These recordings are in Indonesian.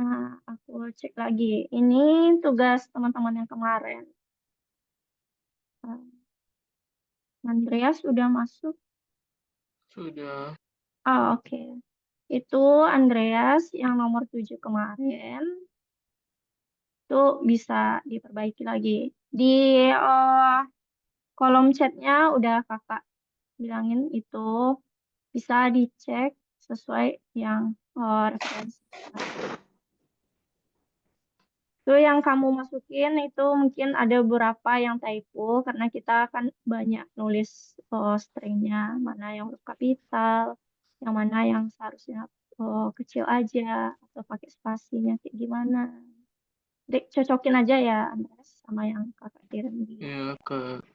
Nah, aku cek lagi. Ini tugas teman-teman yang kemarin. Andreas sudah masuk. Sudah. Oke. Itu Andreas yang nomor 7 kemarin. Itu bisa diperbaiki lagi. Di kolom chatnya udah kakak bilangin itu bisa dicek sesuai yang referensi. Itu yang kamu masukin itu mungkin ada beberapa yang typo karena kita kan banyak nulis stringnya, mana yang huruf kapital, yang mana yang seharusnya kecil aja atau pakai spasinya kayak gimana. Dek, cocokin aja ya Andres sama yang kakak kirim di. Ya, Kak.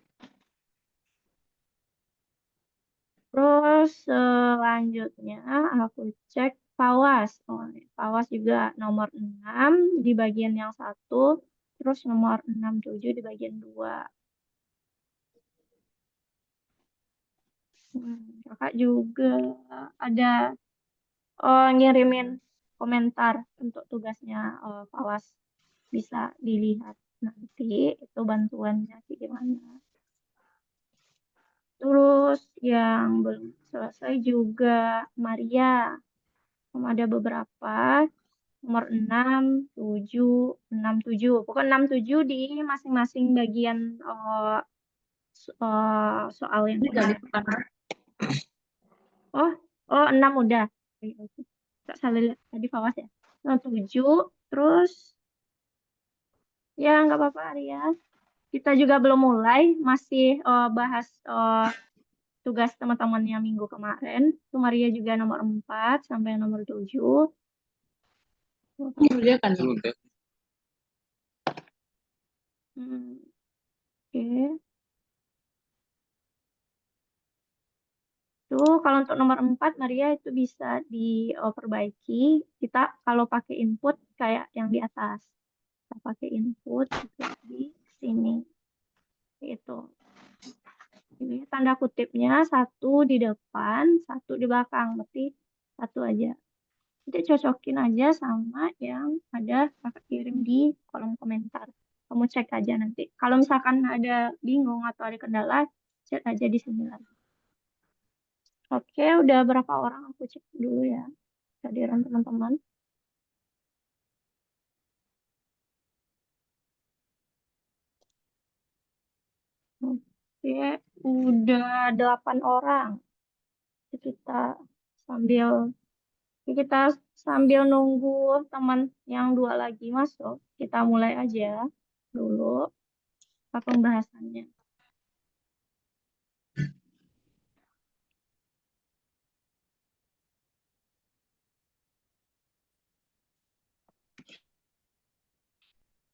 Terus selanjutnya aku cek Pawas. Oh, Pawas juga nomor 6 di bagian yang satu, terus nomor 67 di bagian 2. Kakak juga ada ngirimin komentar untuk tugasnya Pawas. Bisa dilihat nanti itu bantuannya kayak gimana. Terus yang belum selesai juga Maria. Ada beberapa nomor 6, 7, 6, 7. Pokoknya 6, 7 di masing-masing bagian soal yang kemarin. Oh, 6 udah. Tak salah lihat tadi Fawas ya. Nah, 7, terus ya nggak apa-apa Arya. Kita juga belum mulai, masih bahas tugas teman-temannya minggu kemarin. Itu Maria juga nomor 4 sampai nomor 7. Udah kan? Sudah. Oke. Tuh, kalau untuk nomor 4, Maria itu bisa diperbaiki. Kita kalau pakai input kayak yang di atas. Kita pakai input juga di sini. Itu. Ini tanda kutipnya satu di depan, satu di belakang. Berarti satu aja. Jadi cocokin aja sama yang ada kakak kirim di kolom komentar. Kamu cek aja nanti. Kalau misalkan ada bingung atau ada kendala, cek aja di sini lagi. Oke, udah berapa orang aku cek dulu ya. Kehadiran teman-teman. Oke, udah 8 orang. Kita sambil kita sambil nunggu teman yang 2 lagi masuk, kita mulai aja dulu pembahasannya.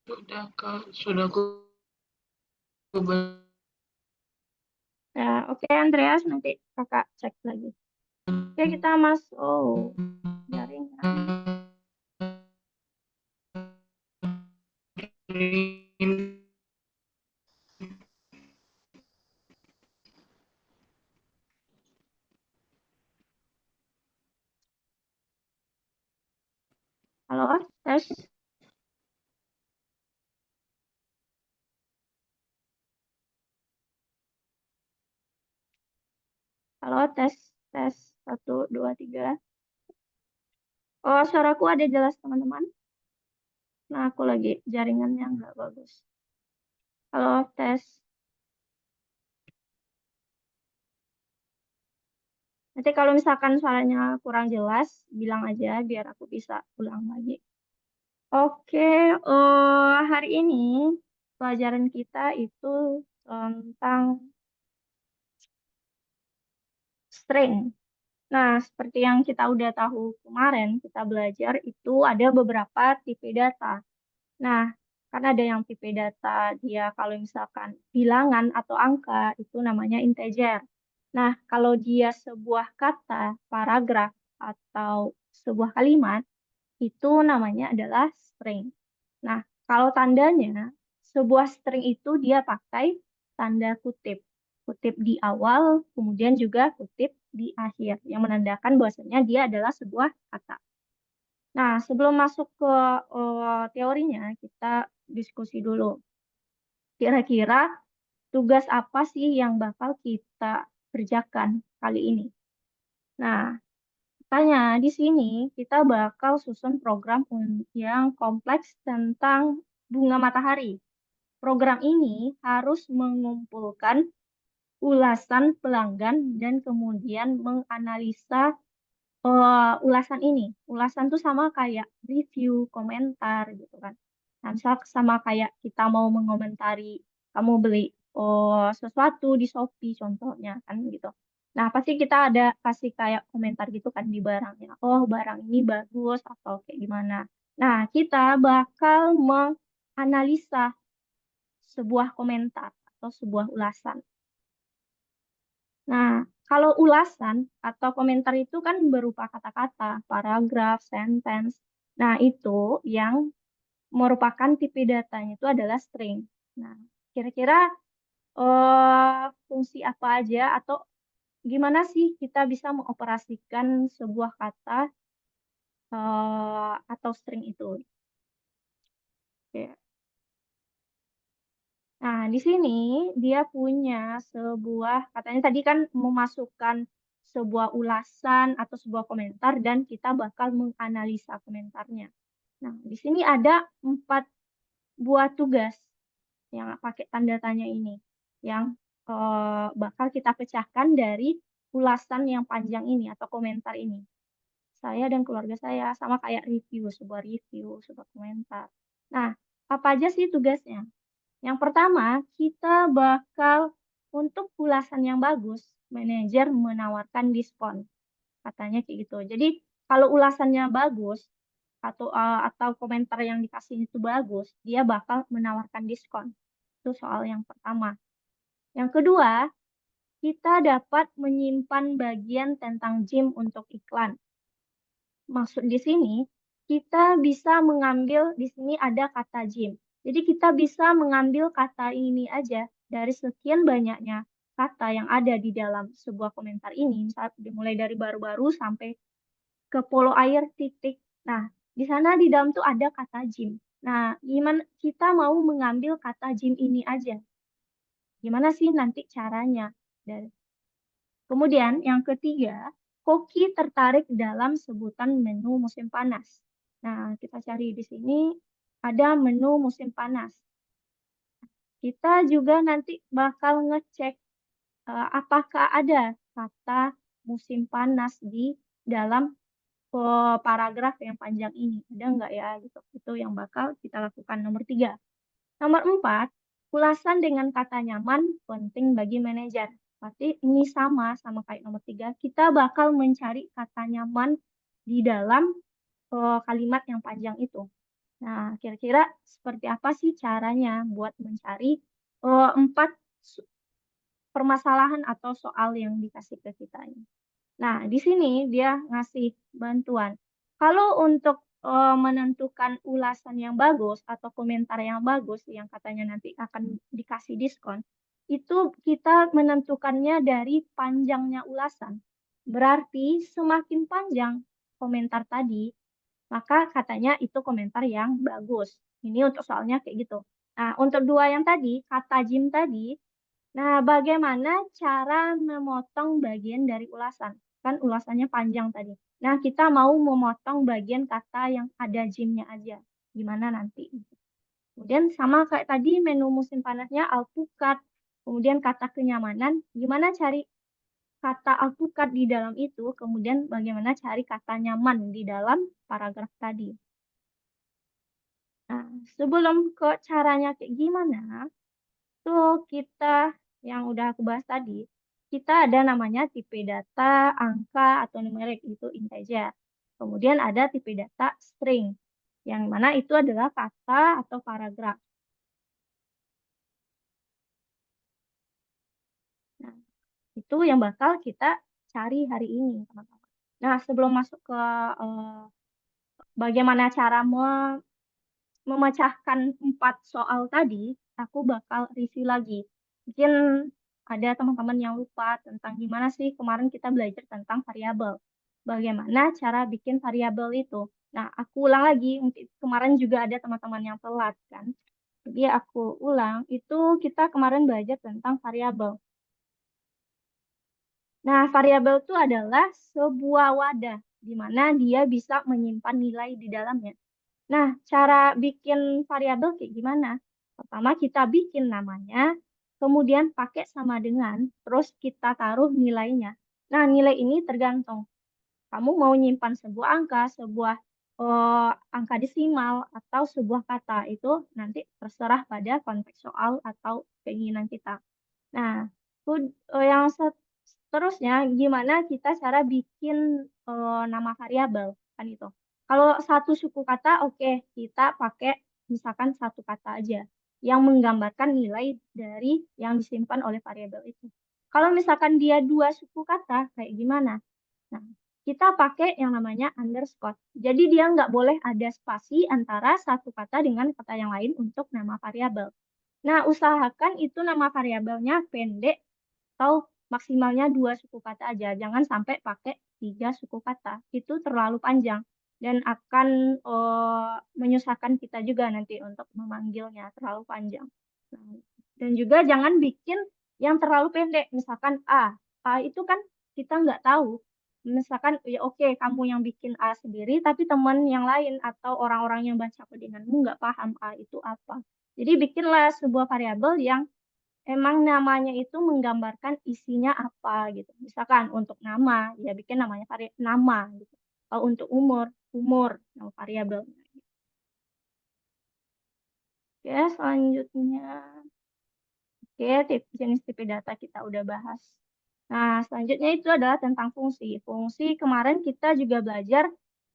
Sudah, Kak. Sudah aku Ya, oke Andreas, nanti kakak cek lagi. Oke, kita masuk jaringan. Halo, tes. Halo, tes. Tes. 1, 2, 3. Oh, suaraku ada jelas, teman-teman? Nah, aku lagi jaringannya nggak bagus. Halo, tes. Nanti kalau misalkan suaranya kurang jelas, bilang aja biar aku bisa ulang lagi. Oke, hari ini pelajaran kita itu tentang string. Nah, seperti yang kita udah tahu kemarin, kita belajar itu ada beberapa tipe data. Nah, kan ada yang tipe data dia kalau misalkan bilangan atau angka itu namanya integer. Nah, kalau dia sebuah kata, paragraf, atau sebuah kalimat, itu namanya adalah string. Nah, kalau tandanya, sebuah string itu dia pakai tanda kutip. Kutip di awal, kemudian juga kutip di akhir, yang menandakan bahwasanya dia adalah sebuah kata. Nah, sebelum masuk ke teorinya, kita diskusi dulu. Kira-kira tugas apa sih yang bakal kita kerjakan kali ini? Nah, makanya di sini kita bakal susun program yang kompleks tentang bunga matahari. Program ini harus mengumpulkan ulasan pelanggan dan kemudian menganalisa ulasan ini. Ulasan tuh sama kayak review, komentar gitu kan. Nah, misal sama kayak kita mau mengomentari kamu beli sesuatu di Shopee contohnya kan gitu. Nah, pasti kita ada kasih kayak komentar gitu kan di barangnya. Oh, barang ini bagus atau kayak gimana. Nah, kita bakal menganalisa sebuah komentar atau sebuah ulasan. Nah, kalau ulasan atau komentar itu kan berupa kata-kata, paragraf, sentence. Nah, itu yang merupakan tipe datanya itu adalah string. Nah, kira-kira fungsi apa aja atau gimana sih kita bisa mengoperasikan sebuah kata atau string itu? Oke. Nah, di sini dia punya sebuah, katanya tadi kan memasukkan sebuah ulasan atau sebuah komentar dan kita bakal menganalisa komentarnya. Nah, di sini ada 4 buah tugas yang pakai tanda tanya ini, yang bakal kita pecahkan dari ulasan yang panjang ini atau komentar ini. Saya dan keluarga saya sama kayak review, sebuah komentar. Nah, apa aja sih tugasnya? Yang pertama, kita bakal untuk ulasan yang bagus, manajer menawarkan diskon, katanya kayak gitu. Jadi, kalau ulasannya bagus atau komentar yang dikasih itu bagus, dia bakal menawarkan diskon. Itu soal yang pertama. Yang kedua, kita dapat menyimpan bagian tentang gym untuk iklan. Maksud di sini, kita bisa mengambil di sini ada kata gym. Jadi kita bisa mengambil kata ini aja dari sekian banyaknya kata yang ada di dalam sebuah komentar ini, misal dimulai dari baru-baru sampai ke polo air titik. Nah, di sana di dalam tuh ada kata gym. Nah, gimana kita mau mengambil kata gym ini aja? Gimana sih nanti caranya? Dan kemudian yang ketiga, Koki tertarik dalam sebutan menu musim panas. Nah, kita cari di sini ada menu musim panas. Kita juga nanti bakal ngecek apakah ada kata musim panas di dalam paragraf yang panjang ini. Ada nggak ya gitu. Itu yang bakal kita lakukan nomor 3. Nomor 4, ulasan dengan kata nyaman penting bagi manajer. Berarti ini sama kayak nomor 3. Kita bakal mencari kata nyaman di dalam kalimat yang panjang itu. Nah, kira-kira seperti apa sih caranya buat mencari 4 permasalahan atau soal yang dikasih ke kita ini? Nah, di sini dia ngasih bantuan. Kalau untuk menentukan ulasan yang bagus atau komentar yang bagus yang katanya nanti akan dikasih diskon, itu kita menentukannya dari panjangnya ulasan. Berarti semakin panjang komentar tadi, maka katanya itu komentar yang bagus. Ini untuk soalnya kayak gitu. Nah, untuk dua yang tadi, kata Jim tadi, nah, bagaimana cara memotong bagian dari ulasan? Kan ulasannya panjang tadi. Nah, kita mau memotong bagian kata yang ada gym-nya aja. Gimana nanti? Kemudian sama kayak tadi menu musim panasnya alpukat. Kemudian kata kenyamanan, gimana cari kata alpukat di dalam itu, kemudian bagaimana cari kata nyaman di dalam paragraf tadi. Nah, sebelum ke caranya kayak gimana, tuh kita yang udah aku bahas tadi, kita ada namanya tipe data, angka, atau numerik, itu integer. Kemudian ada tipe data string, yang mana itu adalah kata atau paragraf. Nah, itu yang bakal kita cari hari ini, teman-teman. Nah, sebelum masuk ke bagaimana cara memecahkan 4 soal tadi, aku bakal review lagi. Mungkin ada teman-teman yang lupa tentang gimana sih kemarin kita belajar tentang variabel. Bagaimana cara bikin variabel itu. Nah, aku ulang lagi. Mungkin kemarin juga ada teman-teman yang telat kan. Jadi aku ulang, itu kita kemarin belajar tentang variabel. Nah, variabel itu adalah sebuah wadah di mana dia bisa menyimpan nilai di dalamnya. Nah, cara bikin variabel kayak gimana? Pertama kita bikin namanya, kemudian pakai sama dengan, terus kita taruh nilainya. Nah, nilai ini tergantung. Kamu mau nyimpan sebuah angka, sebuah angka desimal, atau sebuah kata. Itu nanti terserah pada konteks soal atau keinginan kita. Nah, yang seterusnya gimana kita cara bikin nama variabel kan itu. Kalau satu suku kata, oke, kita pakai misalkan satu kata aja yang menggambarkan nilai dari yang disimpan oleh variabel itu. Kalau misalkan dia dua suku kata, kayak gimana? Nah, kita pakai yang namanya underscore. Jadi dia nggak boleh ada spasi antara satu kata dengan kata yang lain untuk nama variabel. Nah, usahakan itu nama variabelnya pendek atau maksimalnya dua suku kata aja. Jangan sampai pakai tiga suku kata. Itu terlalu panjang dan akan menyusahkan kita juga nanti untuk memanggilnya terlalu panjang. Nah, dan juga jangan bikin yang terlalu pendek. Misalkan A. A itu kan kita nggak tahu. Misalkan, ya oke, kamu yang bikin A sendiri, tapi teman yang lain atau orang-orang yang baca codinganmu nggak paham A itu apa. Jadi bikinlah sebuah variabel yang emang namanya itu menggambarkan isinya apa gitu. Misalkan untuk nama, ya bikin namanya nama gitu. Kalau untuk umur, umur nama variabel. Oke, selanjutnya. Oke, jenis tipe data kita udah bahas. Nah, selanjutnya itu adalah tentang fungsi. Fungsi kemarin kita juga belajar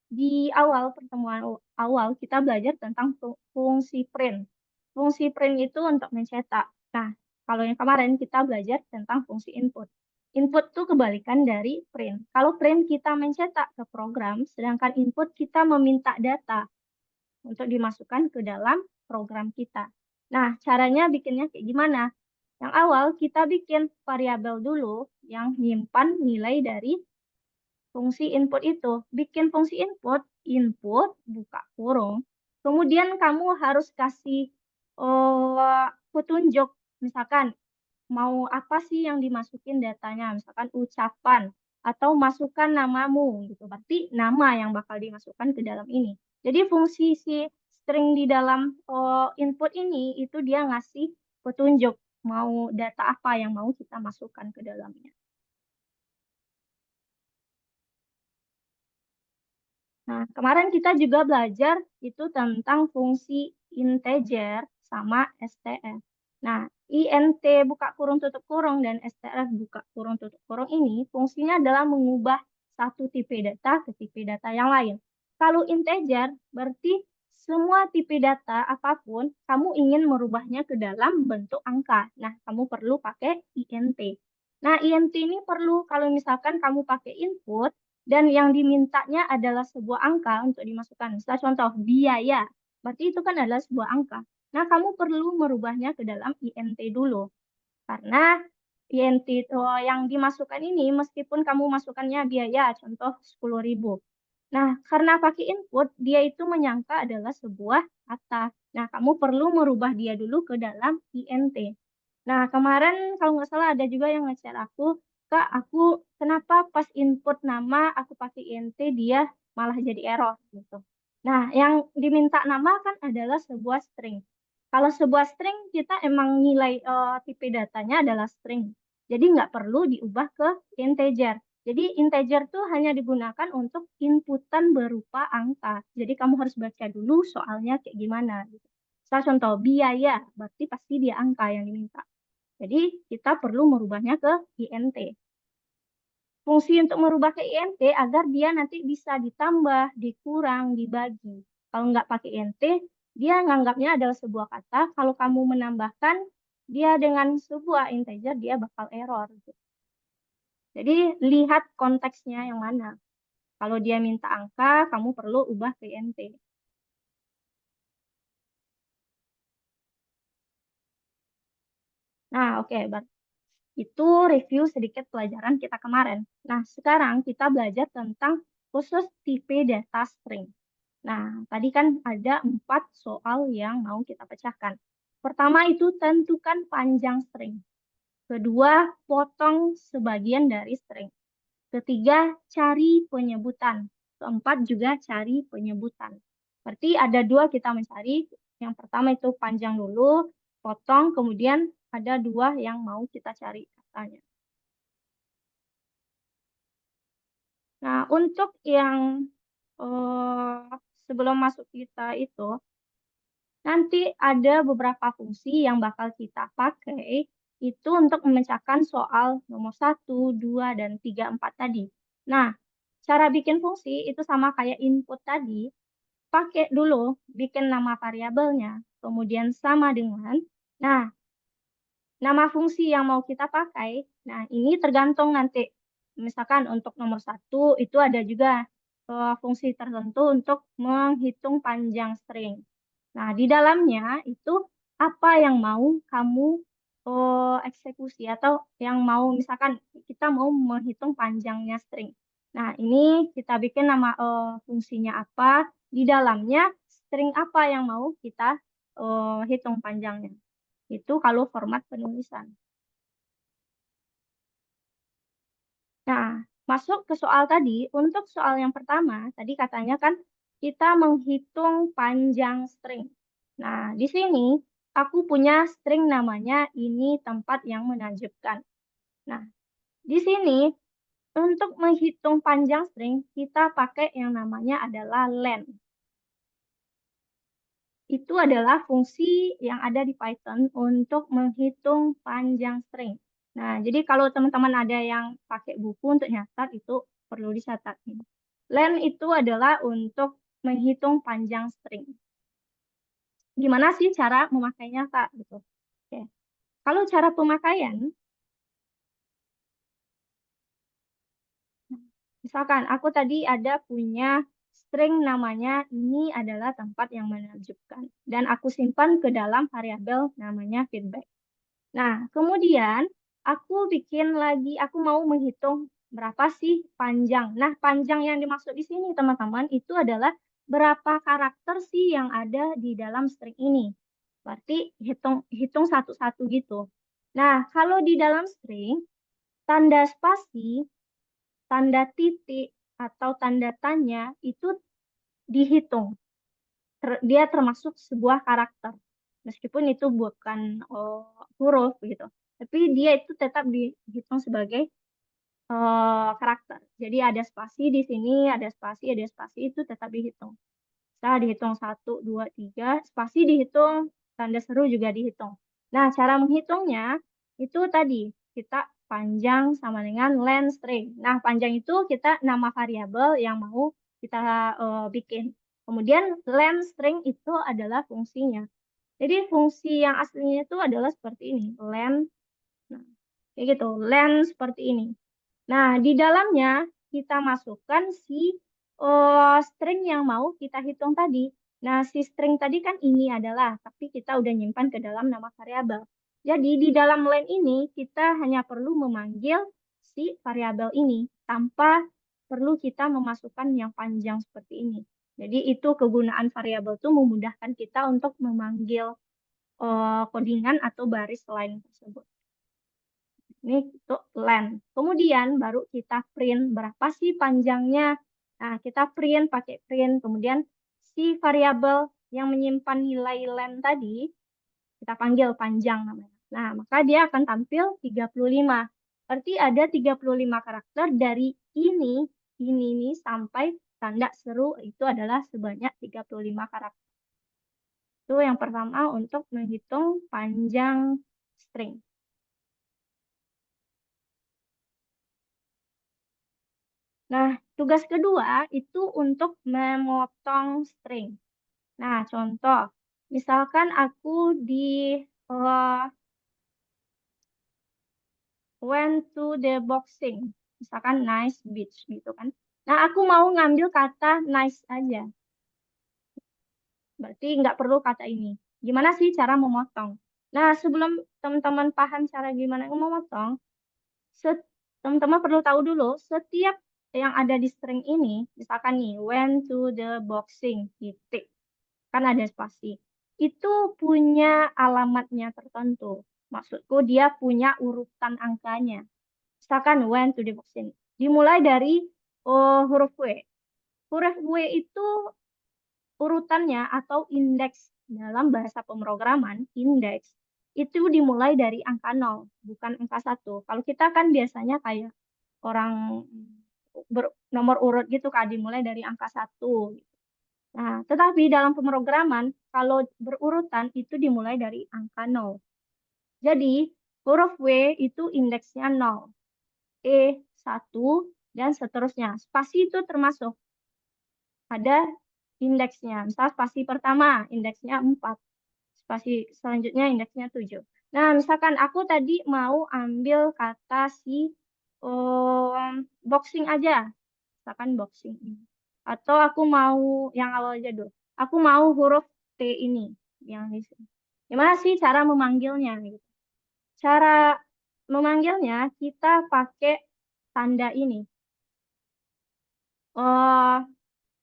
di awal pertemuan awal kita belajar tentang fungsi print. Fungsi print itu untuk mencetak. Nah, kalau yang kemarin kita belajar tentang fungsi input. Input itu kebalikan dari print. Kalau print kita mencetak ke program, sedangkan input kita meminta data untuk dimasukkan ke dalam program kita. Nah, caranya bikinnya kayak gimana? Yang awal kita bikin variabel dulu yang nyimpan nilai dari fungsi input itu. Bikin fungsi input, input, buka kurung. Kemudian kamu harus kasih petunjuk, misalkan mau apa sih yang dimasukin datanya, misalkan ucapan atau masukkan namamu gitu. Berarti nama yang bakal dimasukkan ke dalam ini. Jadi fungsi si string di dalam input ini itu dia ngasih petunjuk mau data apa yang mau kita masukkan ke dalamnya. Nah, kemarin kita juga belajar itu tentang fungsi integer sama STR. Nah, int buka kurung tutup kurung dan STR buka kurung tutup kurung ini fungsinya adalah mengubah satu tipe data ke tipe data yang lain. Kalau integer berarti semua tipe data apapun kamu ingin merubahnya ke dalam bentuk angka. Nah, kamu perlu pakai int. Nah, int ini perlu kalau misalkan kamu pakai input dan yang dimintanya adalah sebuah angka untuk dimasukkan. Misalnya contoh, biaya. Berarti itu kan adalah sebuah angka. Nah, kamu perlu merubahnya ke dalam INT dulu. Karena INT itu yang dimasukkan ini, meskipun kamu masukkannya biaya, contoh 10.000. Nah, karena pakai input, dia itu menyangka adalah sebuah kata. Nah, kamu perlu merubah dia dulu ke dalam INT. Nah, kemarin kalau nggak salah ada juga yang nge-share aku, Kak, aku kenapa pas input nama aku pakai INT dia malah jadi error gitu. Nah, yang diminta nama kan adalah sebuah string. Kalau sebuah string kita emang nilai tipe datanya adalah string. Jadi nggak perlu diubah ke integer. Jadi integer tuh hanya digunakan untuk inputan berupa angka. Jadi kamu harus baca dulu soalnya kayak gimana gitu. Saya contoh biaya, berarti pasti dia angka yang diminta. Jadi kita perlu merubahnya ke INT. Fungsi untuk merubah ke INT agar dia nanti bisa ditambah, dikurang, dibagi. Kalau nggak pakai INT, dia nganggapnya adalah sebuah kata. Kalau kamu menambahkan dia dengan sebuah integer, dia bakal error. Gitu. Jadi lihat konteksnya yang mana. Kalau dia minta angka, kamu perlu ubah ke INT. Nah, oke. Itu review sedikit pelajaran kita kemarin. Nah, sekarang kita belajar tentang khusus tipe data string. Nah, tadi kan ada 4 soal yang mau kita pecahkan. Pertama itu tentukan panjang string. Kedua, potong sebagian dari string. Ketiga, cari penyebutan. Keempat juga cari penyebutan. Berarti ada 2 kita mencari. Yang pertama itu panjang dulu, potong, kemudian ada 2 yang mau kita cari katanya. Nah, untuk yang sebelum masuk kita itu, nanti ada beberapa fungsi yang bakal kita pakai itu untuk memecahkan soal nomor 1, 2, dan 3, 4 tadi. Nah, cara bikin fungsi itu sama kayak input tadi, pakai dulu bikin nama variabelnya, kemudian sama dengan, nah, nama fungsi yang mau kita pakai, nah ini tergantung nanti. Misalkan untuk nomor 1 itu ada juga fungsi tertentu untuk menghitung panjang string. Nah, di dalamnya itu apa yang mau kamu eksekusi atau yang mau misalkan kita mau menghitung panjangnya string. Nah, ini kita bikin nama fungsinya apa, di dalamnya string apa yang mau kita hitung panjangnya. Itu kalau format penulisan. Nah, masuk ke soal tadi, untuk soal yang pertama, tadi katanya kan kita menghitung panjang string. Nah, di sini aku punya string namanya ini tempat yang menakjubkan. Nah, di sini untuk menghitung panjang string, kita pakai yang namanya adalah len. Itu adalah fungsi yang ada di Python untuk menghitung panjang string. Nah, jadi kalau teman-teman ada yang pakai buku untuk nyatat, itu perlu dicatat. Len itu adalah untuk menghitung panjang string. Gimana sih cara memakainya, Kak? Gitu. Oke. Kalau cara pemakaian, misalkan aku tadi ada punya string namanya ini adalah tempat yang menakjubkan. Dan aku simpan ke dalam variabel namanya feedback. Nah, kemudian aku bikin lagi, aku mau menghitung berapa sih panjang. Nah, panjang yang dimaksud di sini, teman-teman, itu adalah berapa karakter sih yang ada di dalam string ini. Berarti hitung satu-satu gitu. Nah, kalau di dalam string, tanda spasi, tanda titik, atau tanda tanya itu dihitung. Dia termasuk sebuah karakter. Meskipun itu bukan huruf gitu. Tapi dia itu tetap dihitung sebagai karakter. Jadi ada spasi di sini, ada spasi itu tetap dihitung. Bisa dihitung 1, 2, 3, spasi dihitung, tanda seru juga dihitung. Nah, cara menghitungnya itu tadi, kita panjang sama dengan len string. Nah, panjang itu kita nama variabel yang mau kita bikin. Kemudian len string itu adalah fungsinya. Jadi fungsi yang aslinya itu adalah seperti ini, len. Nah, kayak gitu, len seperti ini. Nah, di dalamnya kita masukkan si string yang mau kita hitung tadi. Nah, si string tadi kan ini adalah, tapi kita udah nyimpan ke dalam nama variabel. Jadi, di dalam len ini kita hanya perlu memanggil si variabel ini tanpa perlu kita memasukkan yang panjang seperti ini. Jadi, itu kegunaan variabel itu memudahkan kita untuk memanggil codingan atau baris lain tersebut. Ini untuk len. Kemudian baru kita print berapa sih panjangnya. Nah, kita print pakai print. Kemudian si variabel yang menyimpan nilai len tadi, kita panggil panjang namanya. Nah, maka dia akan tampil 35. Berarti ada 35 karakter dari ini sampai tanda seru itu adalah sebanyak 35 karakter. Itu yang pertama untuk menghitung panjang string. Nah, tugas kedua itu untuk memotong string. Nah, contoh, misalkan aku di uh, went to the boxing, misalkan nice beach gitu kan. Nah, aku mau ngambil kata nice aja, berarti nggak perlu kata ini. Gimana sih cara memotong? Nah, sebelum teman-teman paham cara gimana memotong, teman-teman perlu tahu dulu, setiap yang ada di string ini, misalkan nih, went to the boxing, titik. Kan ada spasi. Itu punya alamatnya tertentu. Maksudku dia punya urutan angkanya. Misalkan went to the boxing. Dimulai dari huruf W. Huruf W itu urutannya atau indeks dalam bahasa pemrograman, indeks itu dimulai dari angka 0, bukan angka 1. Kalau kita kan biasanya kayak orang nomor urut gitu kan, dimulai dari angka 1. Nah, tetapi dalam pemrograman, kalau berurutan itu dimulai dari angka 0. Jadi, huruf W itu indeksnya 0, E 1, dan seterusnya. Spasi itu termasuk ada indeksnya. Misal spasi pertama, indeksnya 4. Spasi selanjutnya indeksnya 7. Nah, misalkan aku tadi mau ambil kata si boxing aja. Misalkan boxing ini. Atau aku mau yang awal aja dulu. Aku mau huruf T ini yang di sini. Gimana sih cara memanggilnya gitu? Cara memanggilnya kita pakai tanda ini. Oh,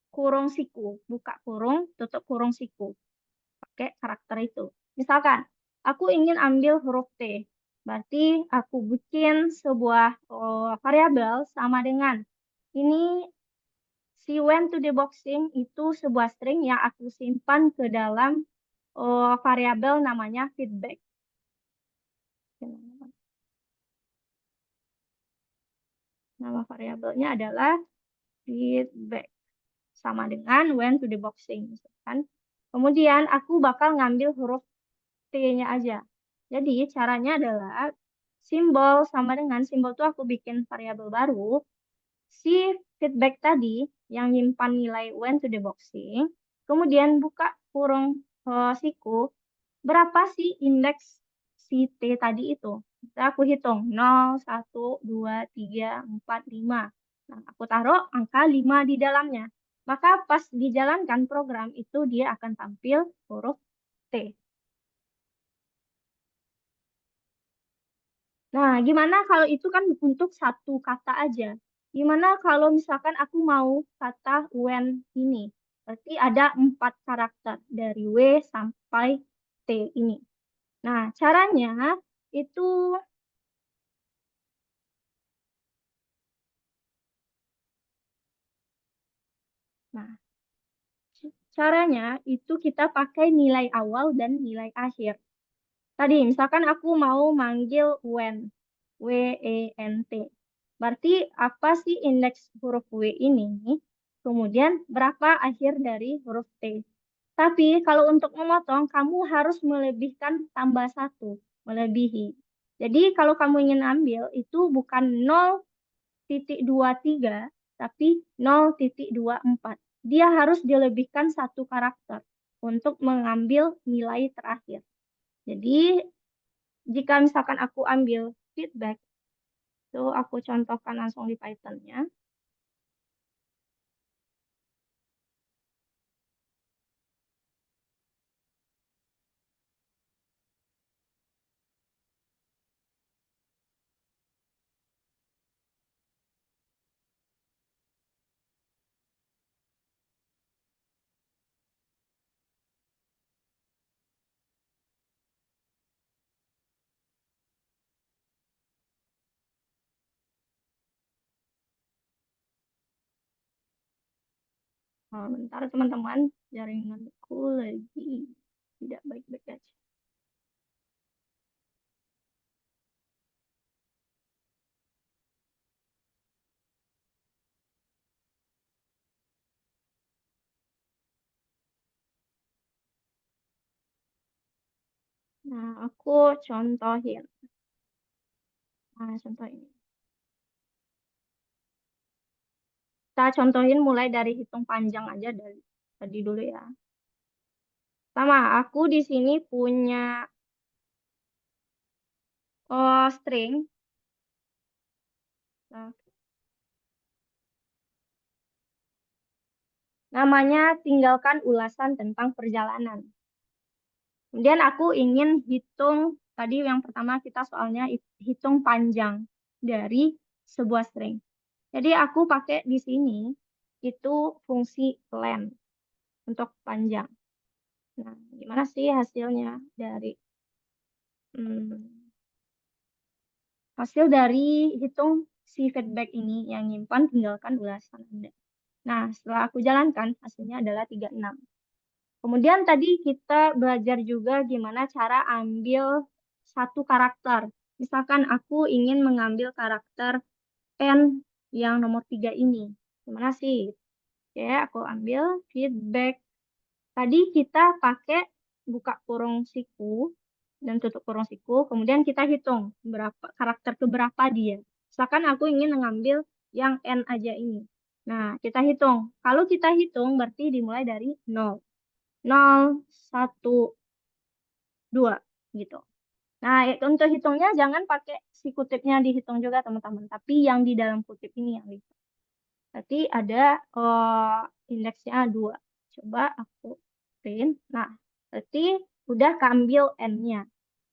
kurung siku, buka kurung, tutup kurung siku. Pakai karakter itu. Misalkan, aku ingin ambil huruf T. Berarti aku bikin sebuah variabel sama dengan ini si went to the boxing itu sebuah string yang aku simpan ke dalam variabel namanya feedback. Nama variabelnya adalah feedback. Sama dengan went to the boxing. Misalkan. Kemudian aku bakal ngambil huruf T-nya aja. Jadi caranya adalah simbol sama dengan simbol itu aku bikin variabel baru. Si feedback tadi yang nyimpan nilai went to the boxing, kemudian buka kurung siku, berapa sih indeks si T tadi itu? Bisa aku hitung 0, 1, 2, 3, 4, 5. Nah, aku taruh angka 5 di dalamnya. Maka pas dijalankan program itu dia akan tampil huruf T. Nah, gimana kalau itu kan untuk satu kata aja? Gimana kalau misalkan aku mau kata when ini? Berarti ada 4 karakter dari W sampai T ini. Nah, caranya itu, nah, caranya itu kita pakai nilai awal dan nilai akhir. Tadi, misalkan aku mau manggil when, W-E-N-T. Berarti apa sih indeks huruf W ini? Kemudian berapa akhir dari huruf T? Tapi kalau untuk memotong, kamu harus melebihkan tambah 1, melebihi. Jadi kalau kamu ingin ambil, itu bukan 0,23, tapi 0,24. Dia harus dilebihkan 1 karakter untuk mengambil nilai terakhir. Jadi jika misalkan aku ambil feedback, itu aku contohkan langsung di Python-nya. Nah, bentar teman-teman, jaringanku lagi tidak baik-baik aja. Nah, aku contohin. Nah, contoh ini. Kita contohin mulai dari hitung panjang aja dari tadi dulu ya. Sama, aku di sini punya string. Nah, namanya tinggalkan ulasan tentang perjalanan. Kemudian aku ingin hitung, tadi yang pertama kita soalnya hitung panjang dari sebuah string. Jadi aku pakai di sini itu fungsi length untuk panjang. Nah, gimana sih hasilnya dari hasil dari hitung si feedback ini yang nyimpan tinggalkan ulasan Anda. Nah, setelah aku jalankan, hasilnya adalah 36. Kemudian tadi kita belajar juga gimana cara ambil satu karakter. Misalkan aku ingin mengambil karakter N yang nomor 3 ini. Gimana sih? Oke, aku ambil feedback. Tadi kita pakai buka kurung siku dan tutup kurung siku. Kemudian kita hitung berapa karakter keberapa dia. Misalkan aku ingin mengambil yang N aja ini. Nah, kita hitung. Kalau kita hitung berarti dimulai dari 0. 0, 1, 2 gitu. Nah, untuk hitungnya jangan pakai si kutipnya dihitung juga teman-teman, tapi yang di dalam kutip ini yang dihitung. Berarti ada indeksnya 2. Coba aku print. Nah, berarti udah keambil N-nya.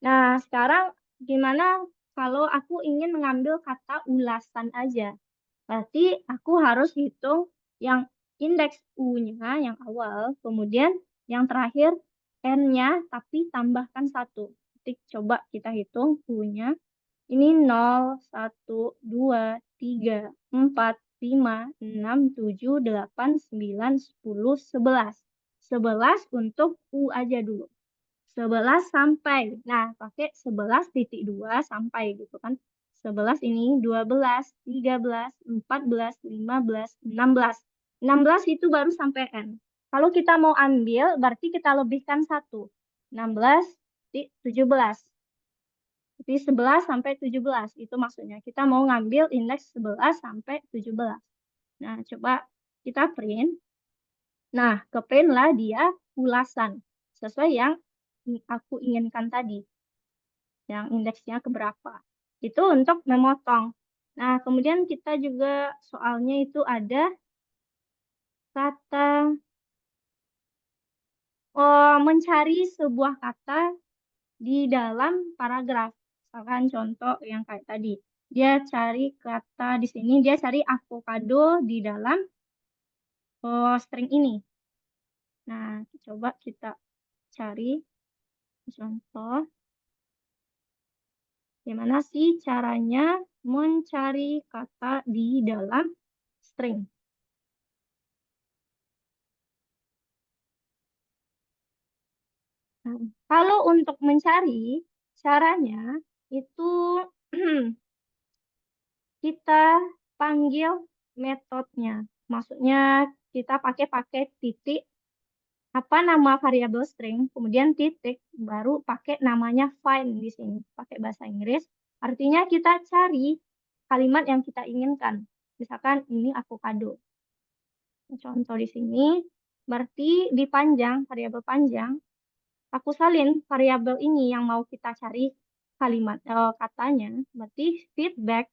Nah, sekarang gimana kalau aku ingin mengambil kata ulasan aja? Berarti aku harus hitung yang indeks U-nya yang awal, kemudian yang terakhir N-nya, tapi tambahkan 1. Jadi coba kita hitung U-nya. Ini 0, 1, 2, 3, 4, 5, 6, 7, 8, 9, 10, 11. 11 untuk U aja dulu. 11 sampai. Nah, pakai 11,2 sampai gitu kan. 11 ini 12, 13, 14, 15, 16. 16 itu baru sampai N. Kalau kita mau ambil, berarti kita lebihkan 1. 16, 17. Jadi 11 sampai 17 itu maksudnya. Kita mau ngambil indeks 11 sampai 17. Nah, coba kita print. Nah, ke print lah dia ulasan sesuai yang aku inginkan tadi, yang indeksnya keberapa. Itu untuk memotong. Nah, kemudian kita juga soalnya itu ada kata mencari sebuah kata di dalam paragraf. Misalkan contoh yang kayak tadi. Dia cari kata di sini, dia cari avocado di dalam string ini. Nah, coba kita cari contoh. Gimana sih caranya mencari kata di dalam string? Nah, kalau untuk mencari, caranya itu kita panggil metodenya. Maksudnya kita pakai titik apa nama variabel string, kemudian titik, baru pakai namanya find di sini, pakai bahasa Inggris. Artinya kita cari kalimat yang kita inginkan. Misalkan ini avocado. Contoh di sini, berarti di panjang, variabel panjang, aku salin variabel ini yang mau kita cari kalimat katanya, berarti feedback,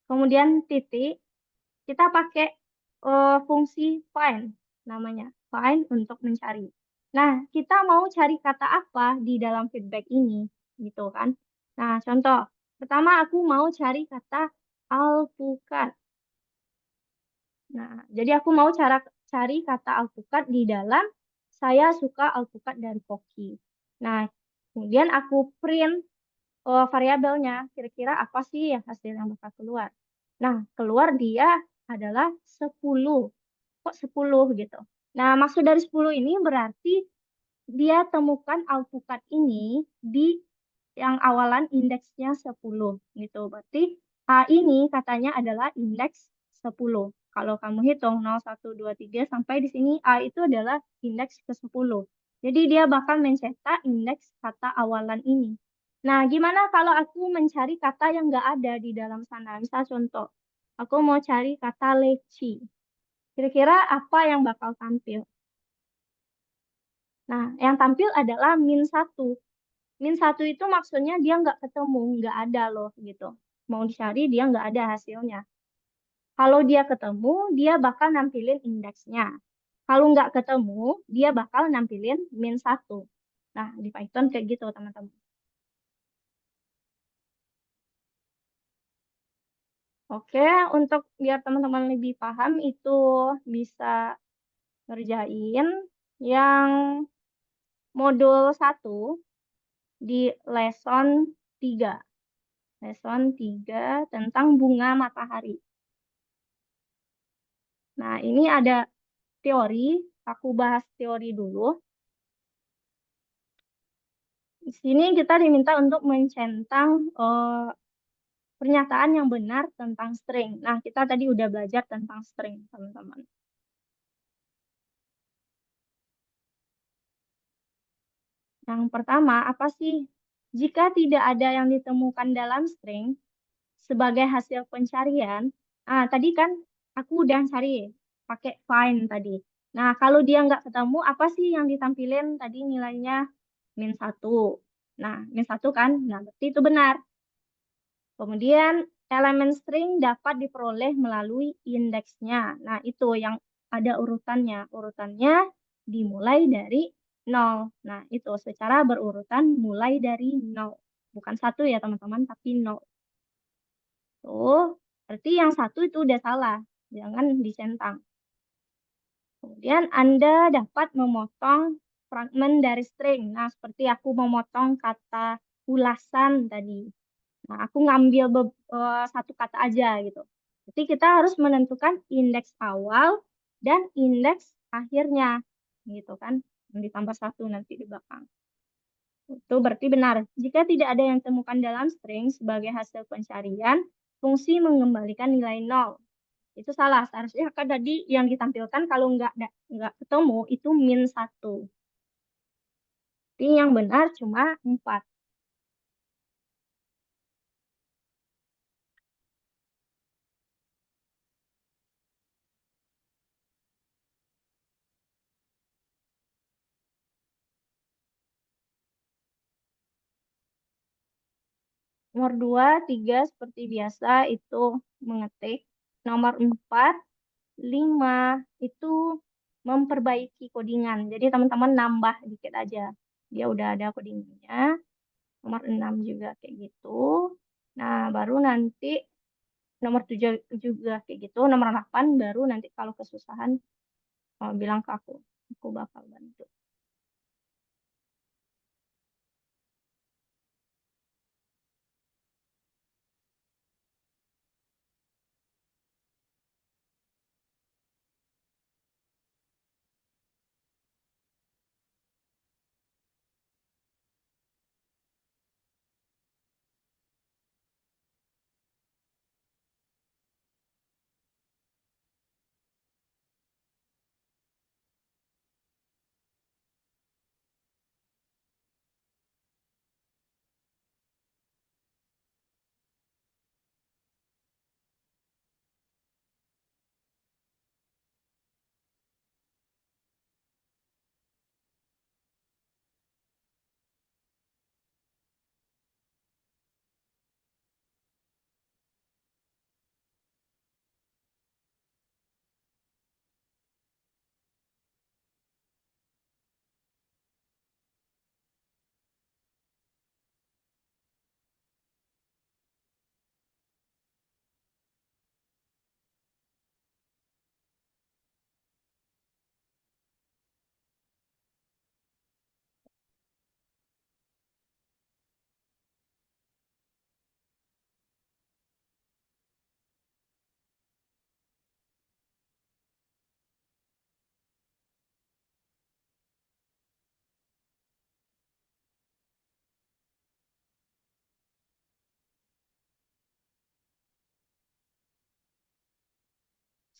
kemudian titik, kita pakai fungsi find namanya, find untuk mencari. Nah, kita mau cari kata apa di dalam feedback ini, gitu kan? Nah, contoh, pertama aku mau cari kata alpukat. Nah, jadi aku mau cari kata alpukat di dalam saya suka alpukat dari Pocky. Nah, kemudian aku print variabelnya. Kira-kira apa sih yang hasil yang bakal keluar? Nah, keluar dia adalah 10. Kok 10 gitu? Nah, maksud dari 10 ini berarti dia temukan alpukat ini di yang awalan indeksnya 10 gitu. Berarti A ini katanya adalah indeks 10. Kalau kamu hitung 0, 1, 2, 3 sampai di sini A itu adalah indeks ke-10. Jadi dia bakal mencetak indeks kata awalan ini. Nah, gimana kalau aku mencari kata yang nggak ada di dalam sana? Misal contoh, aku mau cari kata leci. Kira-kira apa yang bakal tampil? Nah, yang tampil adalah -1. -1 itu maksudnya dia nggak ketemu, nggak ada loh gitu. Mau dicari dia nggak ada hasilnya. Kalau dia ketemu, dia bakal nampilin indeksnya. Kalau nggak ketemu, dia bakal nampilin -1. Nah, di Python kayak gitu teman-teman. Oke, untuk biar teman-teman lebih paham itu bisa ngerjain yang modul 1 di lesson 3. Lesson 3 tentang bunga matahari. Nah, ini ada teori, aku bahas teori dulu. Di sini kita diminta untuk mencentang pernyataan yang benar tentang string. Nah, kita tadi udah belajar tentang string, teman-teman. Yang pertama, apa sih? Jika tidak ada yang ditemukan dalam string sebagai hasil pencarian, tadi kan aku udah cari pakai find tadi. Nah, kalau dia nggak ketemu, apa sih yang ditampilin tadi nilainya? -1. Nah, -1 kan? Nah, berarti itu benar. Kemudian elemen string dapat diperoleh melalui indeksnya. Nah, itu yang ada urutannya. Urutannya dimulai dari 0. Nah, itu secara berurutan mulai dari 0. Bukan 1 ya, teman-teman, tapi 0. Tuh, berarti yang 1 itu udah salah. Jangan dicentang. Kemudian Anda dapat memotong fragmen dari string. Nah, seperti aku memotong kata ulasan tadi. Nah, aku ngambil satu kata aja gitu. Jadi kita harus menentukan indeks awal dan indeks akhirnya, gitu kan. Yang ditambah 1 nanti di belakang. Itu berarti benar. Jika tidak ada yang ditemukan dalam string sebagai hasil pencarian, fungsi mengembalikan nilai 0. Itu salah. Seharusnya kan tadi yang ditampilkan kalau nggak ketemu itu -1. Jadi yang benar cuma 4. Nomor 2, 3 seperti biasa itu mengetik. Nomor 4, 5 itu memperbaiki codingan. Jadi teman-teman nambah dikit aja. Dia udah ada codingannya. Nomor 6 juga kayak gitu. Nah, baru nanti nomor 7 juga kayak gitu. Nomor 8 baru nanti kalau kesusahan bilang ke aku. Aku bakal bantu.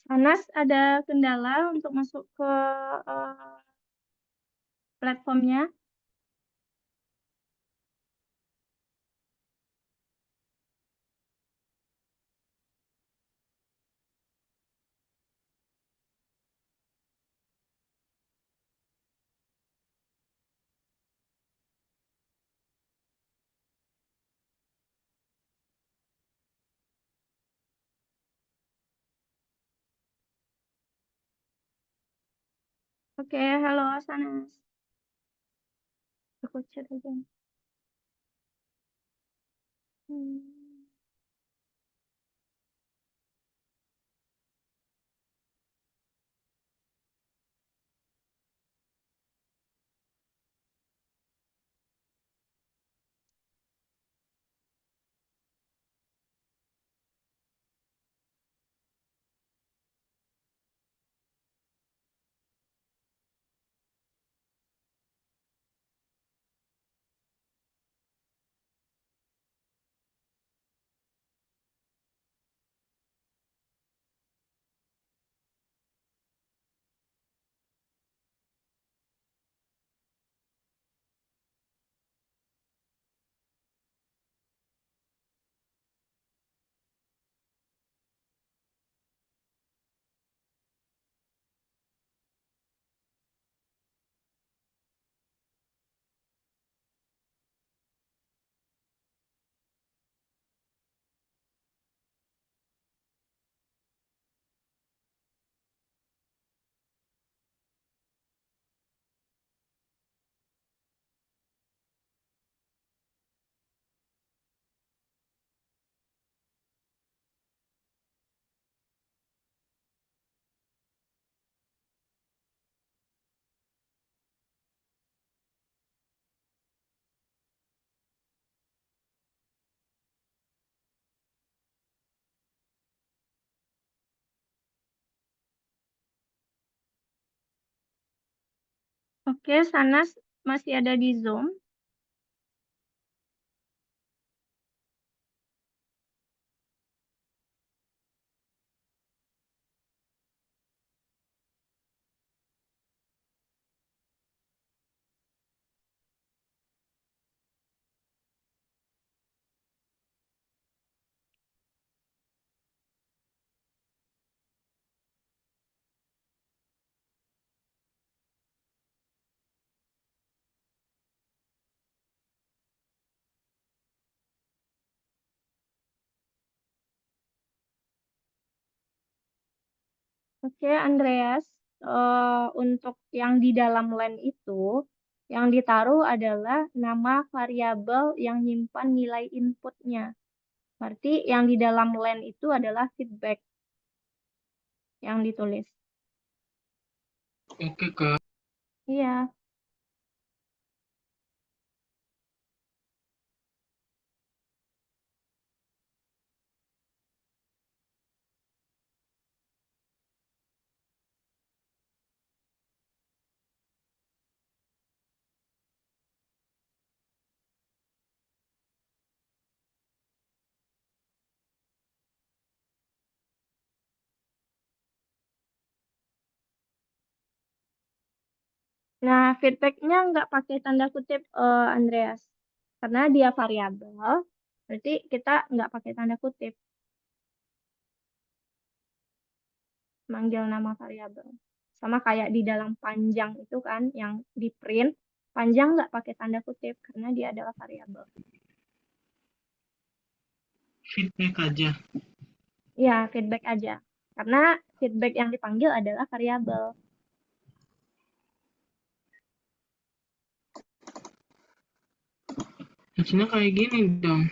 Sanas ada kendala untuk masuk ke eh, platformnya. Oke, halo Sanas. Aku chat aja. Hmm. Oke, Sanas masih ada di Zoom. Oke, Andreas, untuk yang di dalam len itu, yang ditaruh adalah nama variabel yang nyimpan nilai inputnya. Berarti yang di dalam len itu adalah feedback yang ditulis. Oke, Kak. Iya. Nah, feedbacknya nggak pakai tanda kutip, Andreas. Karena dia variabel, berarti kita nggak pakai tanda kutip. Manggil nama variabel. Sama kayak di dalam panjang itu kan, yang di print, panjang nggak pakai tanda kutip, karena dia adalah variabel. Feedback aja. Ya, feedback aja. Karena feedback yang dipanggil adalah variabel. Hasilnya kayak gini dong.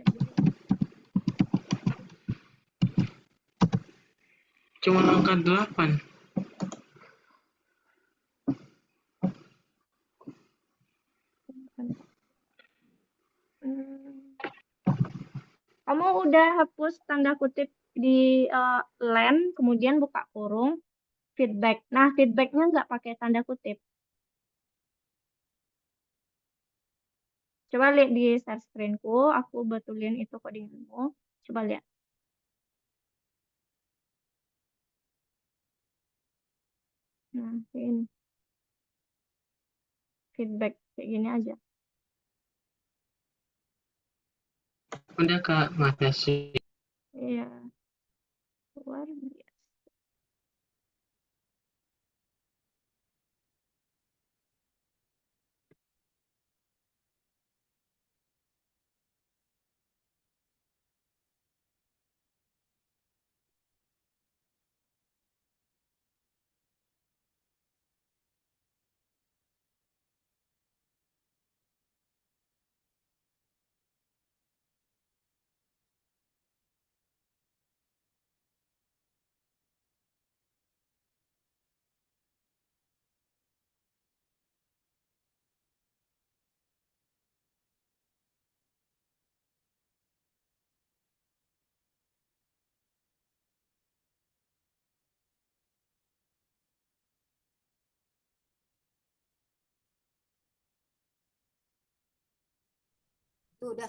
Cek dulu ya. Cuma angka 8. Bentar. Hmm. Kamu udah hapus tanda kutip di len, kemudian buka kurung, feedback. Nah, feedbacknya nggak pakai tanda kutip. Coba lihat di share screen-ku, aku betulin itu codinganmu. Coba lihat. Nah, ini feedback kayak gini aja. Udah, Kak. Makasih. Iya, luar biasa. Tuh udah.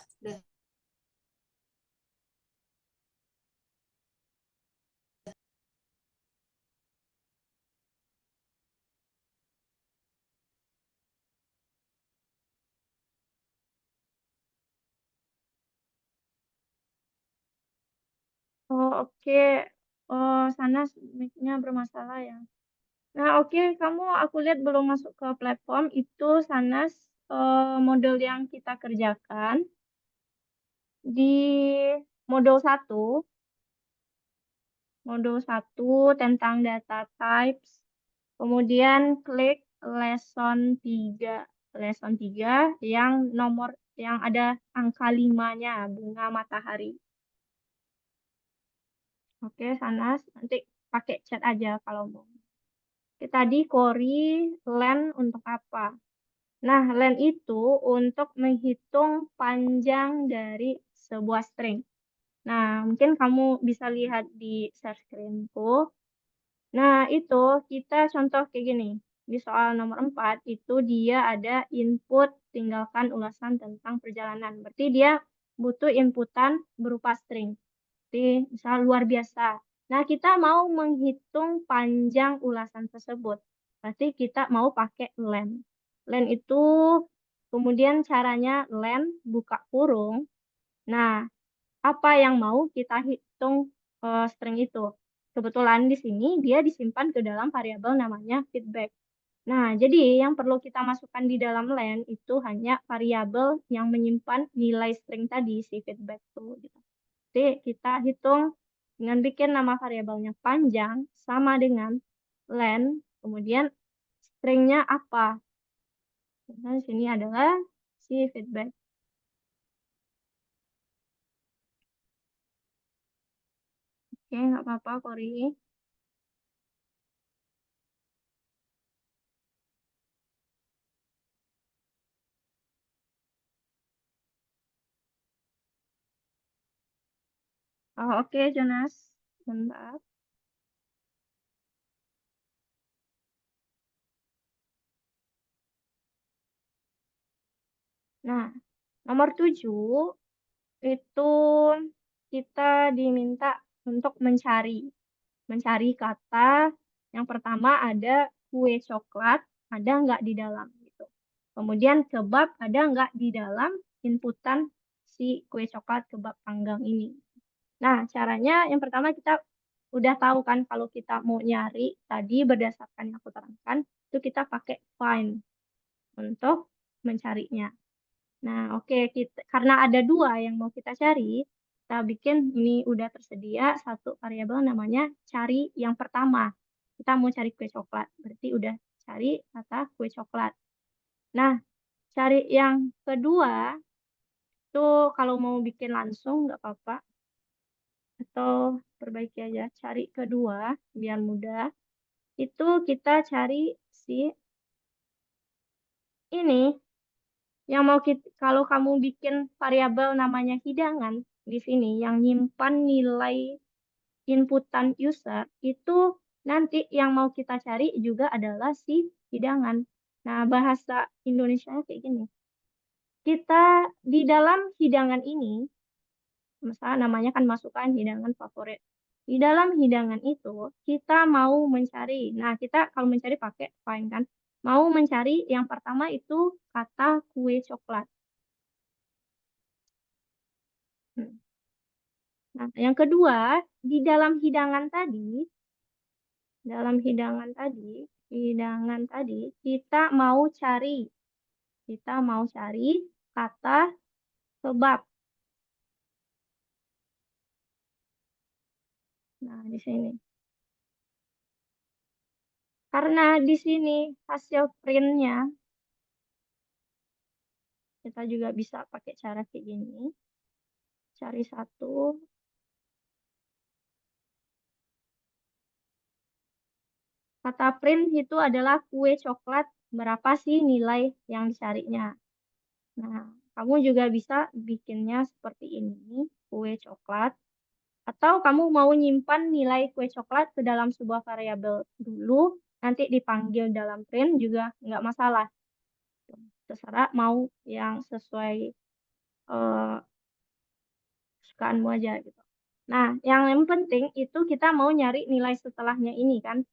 Oh, oke. Oh, sana mic-nya bermasalah ya. Nah, oke, kamu aku lihat belum masuk ke platform itu Sanas, model yang kita kerjakan di modul 1, tentang data types. Kemudian klik lesson 3 yang nomor yang ada angka 5-nya, bunga matahari. Oke, Sanas, nanti pakai chat aja kalau mau. Tadi Kori, len untuk apa? Nah, len itu untuk menghitung panjang dari sebuah string. Nah, mungkin kamu bisa lihat di share screen-ku. Nah, itu kita contoh kayak gini. Di soal nomor 4 itu dia ada input tinggalkan ulasan tentang perjalanan. Berarti dia butuh inputan berupa string. Jadi, misal luar biasa. Nah, kita mau menghitung panjang ulasan tersebut. Berarti kita mau pakai len. Len itu kemudian caranya len buka kurung. Nah, apa yang mau kita hitung string itu. Kebetulan di sini dia disimpan ke dalam variabel namanya feedback. Nah, jadi yang perlu kita masukkan di dalam len itu hanya variabel yang menyimpan nilai string tadi, si feedback tuh. Gitu. Jadi kita hitung dengan bikin nama variabelnya panjang sama dengan len, kemudian stringnya apa. Nah, di sini adalah si feedback. Oke, nggak apa-apa, Kori. Oh, oke, Jonas. Bentar. Nah, nomor 7 itu kita diminta untuk mencari kata yang pertama ada kue coklat, ada nggak di dalam gitu. Kemudian kebab ada nggak di dalam inputan si kue coklat kebab panggang ini. Nah, caranya yang pertama kita udah tahu kan kalau kita mau nyari tadi berdasarkan yang aku terangkan, itu kita pakai find untuk mencarinya. Nah, oke, karena ada dua yang mau kita cari, kita bikin ini udah tersedia satu variabel namanya cari yang pertama. Kita mau cari kue coklat, berarti udah cari kata kue coklat. Nah, cari yang kedua itu kalau mau bikin langsung nggak apa-apa, atau perbaiki aja. Cari kedua biar mudah. Itu kita cari si ini yang mau kita, kalau kamu bikin variabel namanya hidangan di sini yang nyimpan nilai inputan user itu nanti yang mau kita cari juga adalah si hidangan. Nah, bahasa Indonesia kayak gini. Kita di dalam hidangan ini, misalnya namanya kan masukan hidangan favorit. Di dalam hidangan itu, kita mau mencari. Nah, kita kalau mencari pakai find kan. Mau mencari yang pertama itu kata kue coklat. Hmm. Nah, yang kedua, di hidangan tadi, kita mau cari kata kebab. Nah, di sini. Karena di sini hasil printnya, kita juga bisa pakai cara kayak gini. Cari satu. Kata print itu adalah kue coklat. Berapa sih nilai yang dicarinya? Nah, kamu juga bisa bikinnya seperti ini. Kue coklat. Atau kamu mau nyimpan nilai kue coklat ke dalam sebuah variabel dulu, nanti dipanggil dalam print juga nggak masalah. Terserah mau yang sesuai eh, kesukaanmu aja gitu. Nah, yang penting itu kita mau nyari nilai setelahnya ini kan.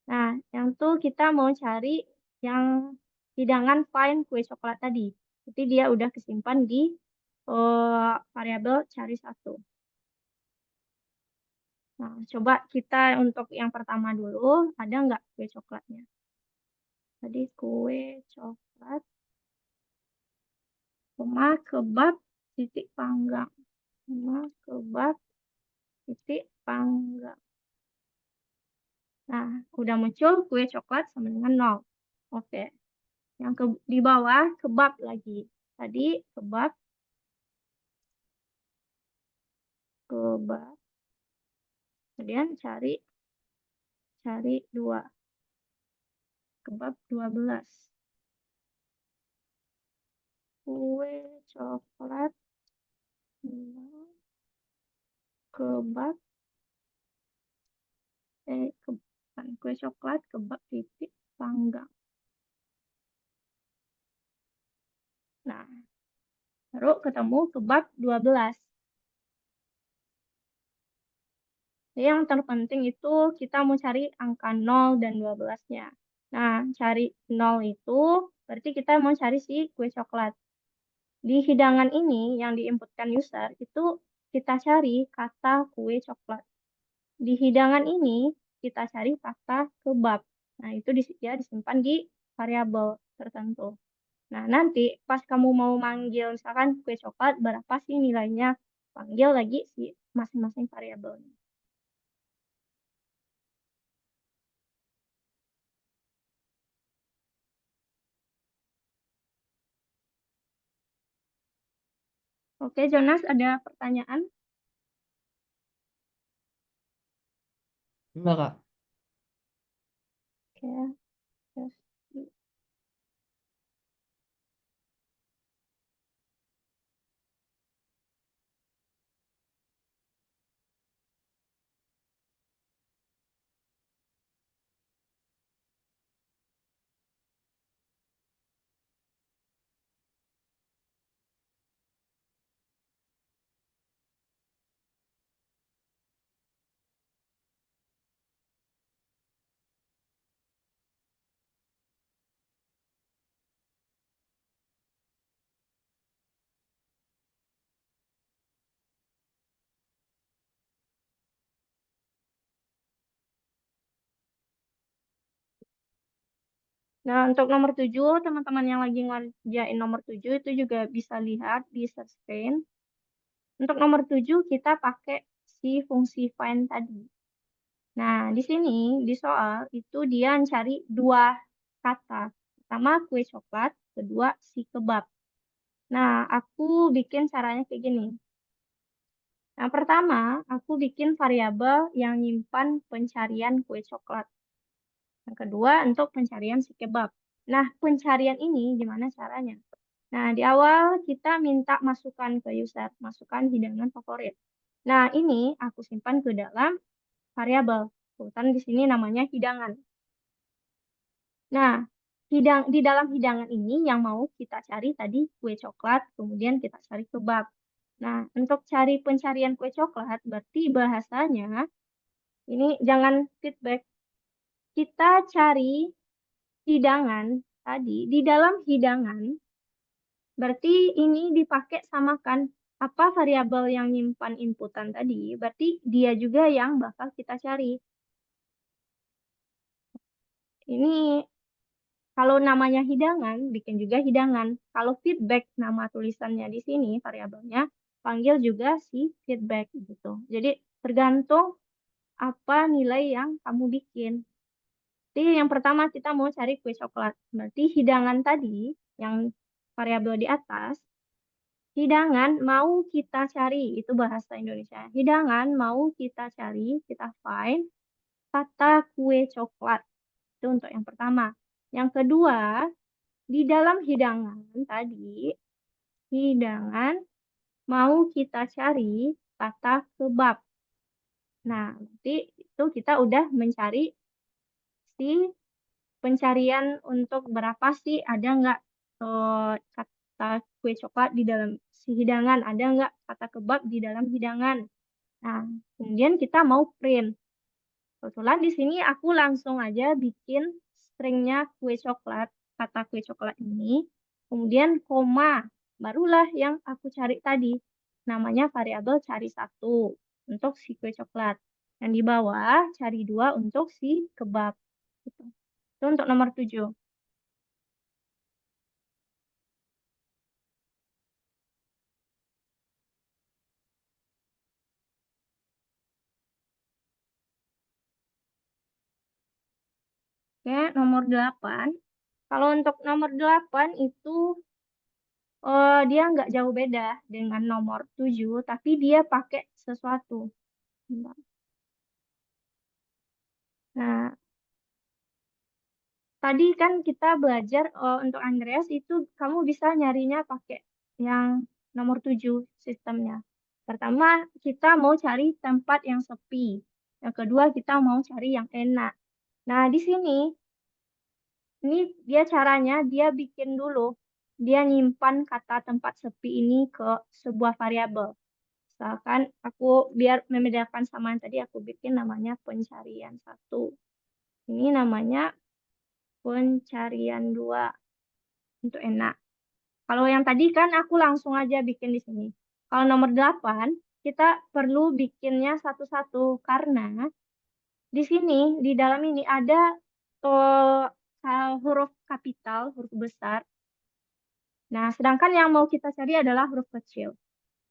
Nah, yang tuh kita mau cari yang hidangan find kue coklat tadi. Jadi dia udah kesimpan di variabel cari satu. Nah, coba kita untuk yang pertama dulu, ada nggak kue coklatnya? Tadi kue coklat, koma kebab, titik panggang. Koma kebab, titik panggang. Nah, udah muncul kue coklat sama dengan 0. Oke. Yang di bawah kebab lagi. Tadi kebab, kebab. Kemudian cari 2. Kebab 12. Kue coklat, 0, kebab, Kue coklat, kebab, keripik, panggang. Nah, baru ketemu kebab 12. Jadi yang terpenting itu kita mau cari angka 0 dan 12-nya. Nah, cari 0 itu berarti kita mau cari si kue coklat. Di hidangan ini yang diinputkan user itu kita cari kata kue coklat. Di hidangan ini kita cari kata kebab. Nah, itu dia disimpan di variabel tertentu. Nah, nanti pas kamu mau manggil misalkan kue coklat berapa sih nilainya? Panggil lagi si masing-masing variabelnya. Oke, Jonas, ada pertanyaan? Enggak, Kak. Oke, terus. Nah, untuk nomor 7, teman-teman yang lagi ngerjain nomor 7 itu juga bisa lihat di share screen. Untuk nomor 7 kita pakai si fungsi find tadi. Nah, di sini di soal itu dia cari dua kata. Pertama kue coklat, kedua si kebab. Nah, aku bikin caranya kayak gini. Yang pertama, aku bikin variabel yang nyimpan pencarian kue coklat. Yang kedua, untuk pencarian si kebab. Nah, pencarian ini gimana caranya? Nah, di awal kita minta masukan ke user, masukkan hidangan favorit. Nah, ini aku simpan ke dalam variabel. Kebetulan di sini namanya hidangan. Nah, di dalam hidangan ini yang mau kita cari tadi kue coklat, kemudian kita cari kebab. Nah, untuk cari pencarian kue coklat, berarti bahasanya ini jangan feedback. Kita cari hidangan tadi. Di dalam hidangan, berarti ini dipakai samakan apa variabel yang nyimpan inputan tadi. Berarti dia juga yang bakal kita cari. Ini kalau namanya hidangan, bikin juga hidangan. Kalau feedback, nama tulisannya di sini, variabelnya, panggil juga si feedback gitu. Jadi tergantung apa nilai yang kamu bikin. Jadi yang pertama kita mau cari kue coklat. Berarti hidangan tadi, yang variabel di atas, hidangan mau kita cari, itu bahasa Indonesia. Hidangan mau kita cari, kita find, kata kue coklat. Itu untuk yang pertama. Yang kedua, di dalam hidangan tadi, hidangan mau kita cari kata kebab. Nah, nanti itu kita udah mencari si pencarian untuk berapa sih, ada nggak kata kue coklat di dalam si hidangan, ada nggak kata kebab di dalam hidangan. Nah, kemudian kita mau print. Kebetulan di sini aku langsung aja bikin stringnya kue coklat, kata kue coklat ini, kemudian koma, barulah yang aku cari tadi. Namanya variabel cari satu untuk si kue coklat. Yang di bawah cari dua untuk si kebab. Gitu. Itu untuk nomor 7. Oke, nomor 8. Kalau untuk nomor 8 itu dia nggak jauh beda dengan nomor 7, tapi dia pakai sesuatu. Bentar. Nah, tadi kan kita belajar untuk Andreas itu kamu bisa nyarinya pakai yang nomor 7 sistemnya. Pertama, kita mau cari tempat yang sepi. Yang kedua, kita mau cari yang enak. Nah, di sini, ini dia caranya, dia bikin dulu. Dia nyimpan kata tempat sepi ini ke sebuah variabel. Misalkan aku biar membedakan sama yang tadi aku bikin namanya pencarian 1. Ini namanya pencarian 2 untuk enak. Kalau yang tadi kan aku langsung aja bikin di sini. Kalau nomor 8, kita perlu bikinnya satu-satu karena di sini, di dalam ini ada huruf kapital, huruf besar. Nah, sedangkan yang mau kita cari adalah huruf kecil.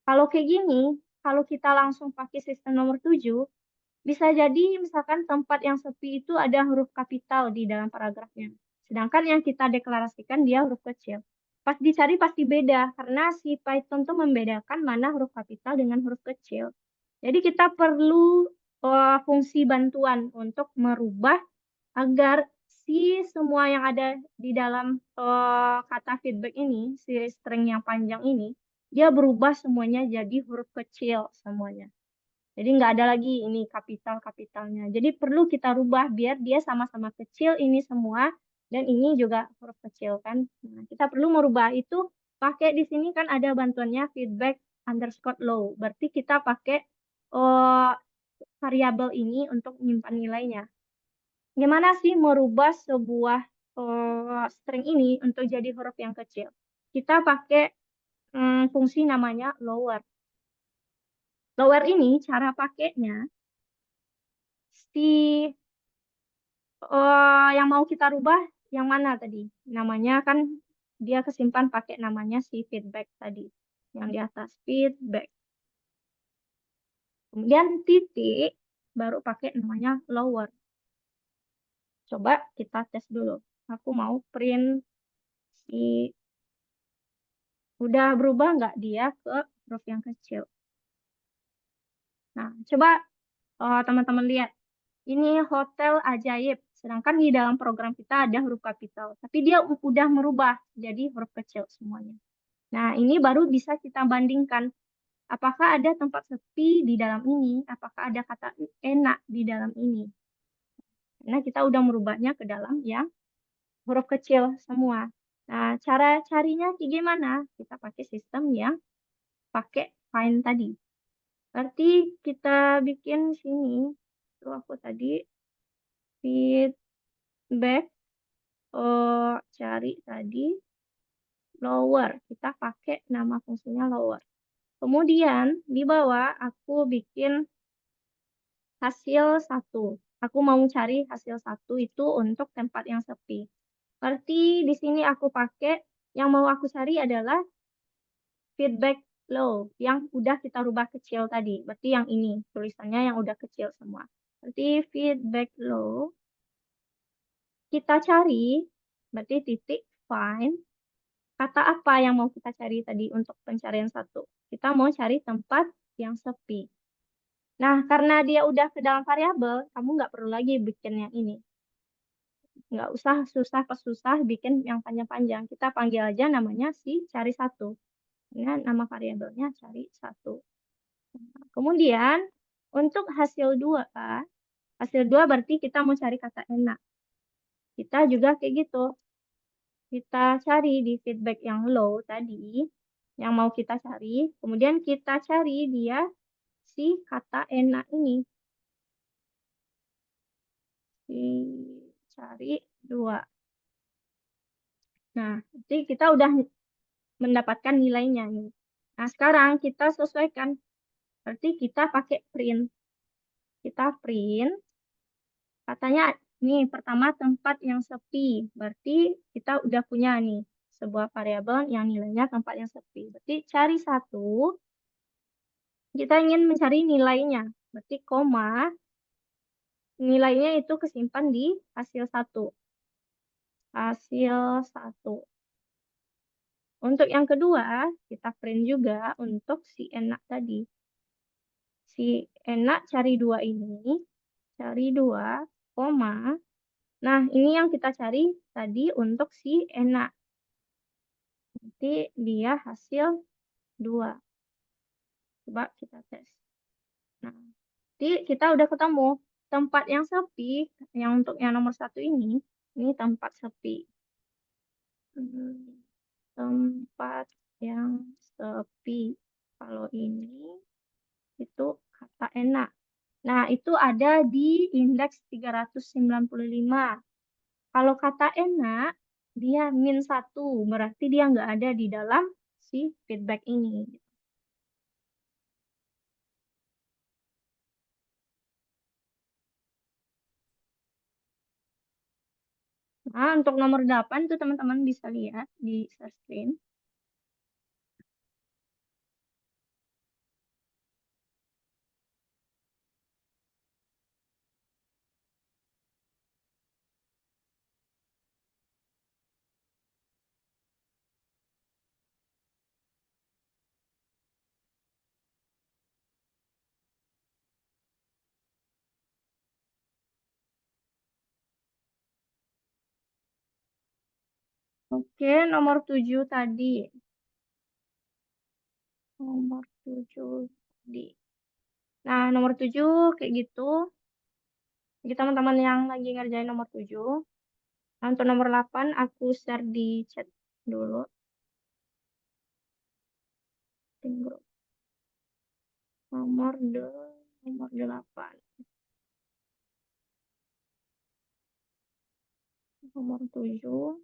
Kalau kayak gini, kalau kita langsung pakai sistem nomor 7, bisa jadi misalkan tempat yang sepi itu ada huruf kapital di dalam paragrafnya. Sedangkan yang kita deklarasikan dia huruf kecil. Pas dicari pasti beda, karena si Python tuh membedakan mana huruf kapital dengan huruf kecil. Jadi kita perlu fungsi bantuan untuk merubah agar si semua yang ada di dalam kata feedback ini, si string yang panjang ini, dia berubah semuanya jadi huruf kecil semuanya. Jadi nggak ada lagi ini kapital-kapitalnya. Jadi perlu kita rubah biar dia sama-sama kecil ini semua dan ini juga huruf kecil kan. Nah, kita perlu merubah itu pakai di sini kan ada bantuannya feedback underscore low. Berarti kita pakai eh, variabel ini untuk menyimpan nilainya. Gimana sih merubah sebuah string ini untuk jadi huruf yang kecil? Kita pakai fungsi namanya lower. Lower ini cara pakainya si yang mau kita rubah yang mana tadi? Namanya kan dia kesimpan pakai namanya si feedback tadi. Yang di atas feedback. Kemudian titik baru pakai namanya lower. Coba kita tes dulu. Aku mau print si udah berubah nggak dia ke huruf yang kecil. Nah, coba teman-teman lihat. Ini hotel ajaib. Sedangkan di dalam program kita ada huruf kapital. Tapi dia udah merubah jadi huruf kecil semuanya. Nah, ini baru bisa kita bandingkan. Apakah ada tempat sepi di dalam ini? Apakah ada kata enak di dalam ini? Karena kita udah merubahnya ke dalam yang huruf kecil semua. Nah, cara carinya gimana? Kita pakai sistem yang pakai find tadi. Berarti kita bikin sini. Itu aku tadi feedback cari tadi lower. Kita pakai nama fungsinya lower. Kemudian di bawah aku bikin hasil 1. Aku mau cari hasil 1 itu untuk tempat yang sepi. Berarti di sini aku pakai yang mau aku cari adalah feedback low yang udah kita rubah kecil tadi. Berarti yang ini tulisannya yang udah kecil semua. Berarti feedback low kita cari berarti titik find kata apa yang mau kita cari tadi untuk pencarian 1. Kita mau cari tempat yang sepi. Nah, karena dia udah ke dalam variabel, kamu nggak perlu lagi bikin yang ini. Nggak usah susah bikin yang panjang-panjang. Kita panggil aja namanya si cari 1. Ini nama variabelnya cari 1. Kemudian, untuk hasil 2 berarti kita mau cari kata enak. Kita juga kayak gitu. Kita cari di feedback yang low tadi, yang mau kita cari. Kemudian kita cari dia si kata enak ini. Cari 2. Nah, jadi kita udah mendapatkan nilainya nih. Nah, sekarang kita sesuaikan. Berarti kita pakai print. Kita print, katanya nih pertama tempat yang sepi. Berarti kita udah punya nih sebuah variabel yang nilainya tempat yang sepi. Berarti cari 1, kita ingin mencari nilainya. Berarti koma, nilainya itu kesimpan di hasil 1. Hasil 1. Untuk yang kedua, kita print juga untuk si enak tadi. Si enak cari 2 ini, cari 2, koma. Nah, ini yang kita cari tadi untuk si enak. Nanti dia hasil 2. Coba kita tes. Nah, jadi kita udah ketemu. tempat yang sepi, yang untuk yang nomor satu ini tempat sepi. Hmm, tempat yang sepi. Kalau ini itu kata enak. Nah, itu ada di indeks 395. Kalau kata enak, dia -1, berarti dia nggak ada di dalam si feedback ini. Nah, untuk nomor 8 tuh teman-teman bisa lihat di share screen. Oke, nomor 7 tadi. Nomor 7 tadi. Nah, nomor 7 kayak gitu. Jadi teman-teman yang lagi ngerjain nomor 7. Nah, untuk nomor 8 aku share di chat dulu. Tim grup. Nomor 8. Nomor 7.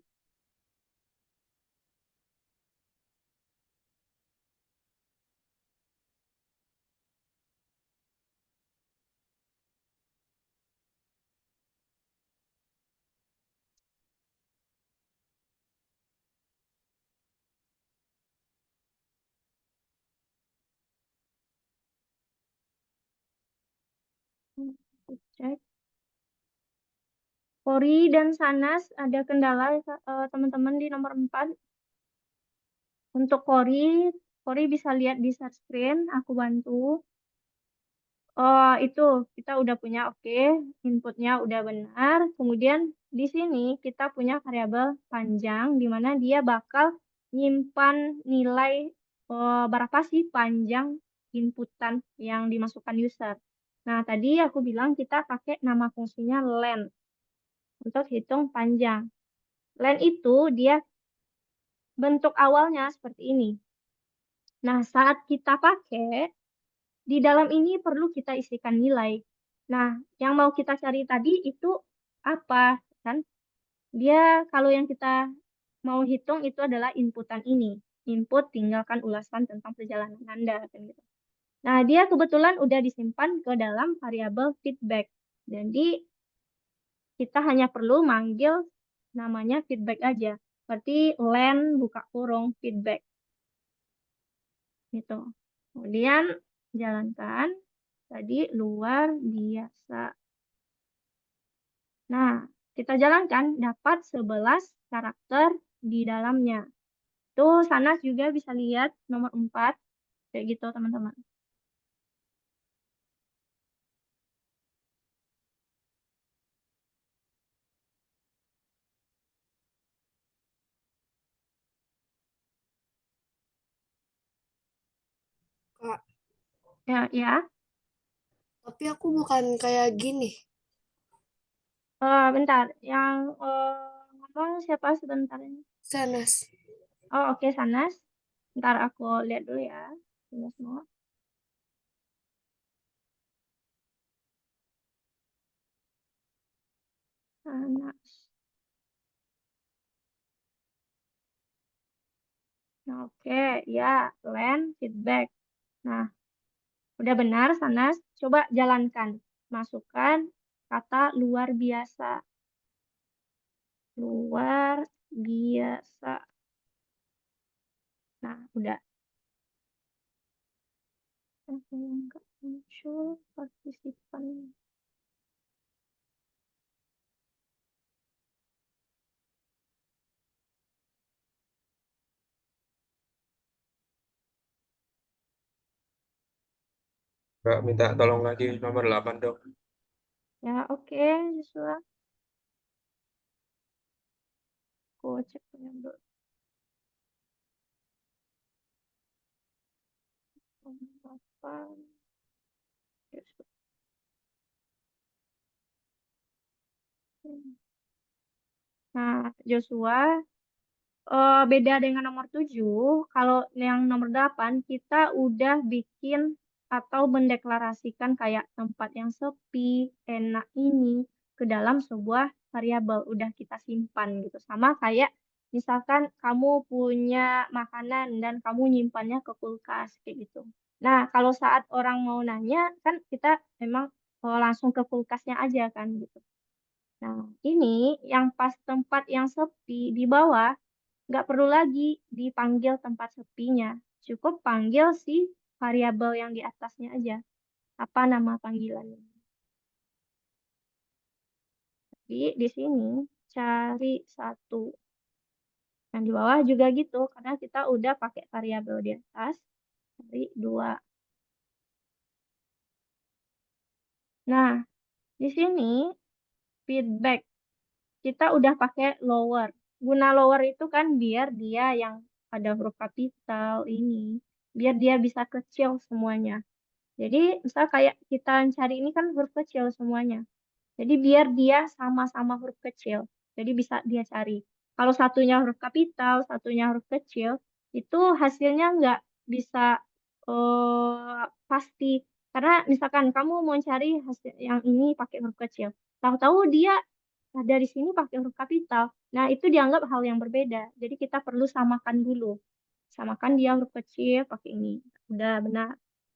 Aku cek. Kori dan Sanas ada kendala teman-teman di nomor 4. Untuk Kori bisa lihat di share screen, aku bantu. Oh, itu kita udah punya oke, inputnya udah benar. Kemudian di sini kita punya variabel panjang di mana dia bakal nyimpan nilai berapa sih panjang inputan yang dimasukkan user. Nah, tadi aku bilang kita pakai nama fungsinya len untuk hitung panjang. Len itu dia bentuk awalnya seperti ini. Nah, saat kita pakai, di dalam ini perlu kita isikan nilai. Nah, yang mau kita cari tadi itu apa? Kan? Dia kalau yang kita mau hitung itu adalah inputan ini. Input tinggalkan ulasan tentang perjalanan Anda. Kan gitu. Nah, dia kebetulan udah disimpan ke dalam variabel feedback. Jadi, kita hanya perlu manggil namanya feedback aja. Berarti len buka kurung feedback. Gitu. Kemudian jalankan tadi luar biasa. Nah, kita jalankan dapat 11 karakter di dalamnya. Tuh, sana juga bisa lihat nomor 4. Kayak gitu, teman-teman. Kak, Ya, ya. tapi aku bukan kayak gini. Bentar. Yang ngomong siapa sebentar ini? Sanas. Oh, oke, Sanas. Ntar aku lihat dulu ya. Ini semua. Sanas. Oke, ya. Land feedback. Nah, udah benar, Sanas. Coba jalankan. Masukkan kata luar biasa. Luar biasa. Nah, udah. Nggak muncul partisipan. Kak, minta tolong lagi nomor 8 dong. Ya, oke, Joshua. Aku cek punya dulu. Nomor 8. Joshua. Nah, Joshua, beda dengan nomor 7, kalau yang nomor 8 kita udah bikin atau mendeklarasikan kayak tempat yang sepi, enak ini ke dalam sebuah variabel, udah kita simpan gitu. Sama kayak misalkan kamu punya makanan dan kamu nyimpannya ke kulkas kayak gitu. Nah, kalau saat orang mau nanya kan kita memang langsung ke kulkasnya aja kan gitu. Nah, ini yang pas tempat yang sepi di bawah, nggak perlu lagi dipanggil tempat sepinya. Cukup panggil si variabel yang di atasnya aja. Apa nama panggilannya? Jadi di sini cari satu. Yang di bawah juga gitu, karena kita udah pakai variabel di atas. Cari 2. Nah, di sini feedback. Kita udah pakai lower. Guna lower itu kan biar dia yang ada huruf kapital ini, biar dia bisa kecil semuanya. Jadi misal kayak kita cari ini kan huruf kecil semuanya. Jadi biar dia sama-sama huruf kecil. Jadi bisa dia cari. Kalau satunya huruf kapital, satunya huruf kecil, itu hasilnya nggak bisa pasti. Karena misalkan kamu mau cari hasil yang ini pakai huruf kecil. Tahu-tahu dia dari sini pakai huruf kapital. Nah, itu dianggap hal yang berbeda. Jadi kita perlu samakan dulu. Samakan dia huruf kecil pakai ini. Udah benar.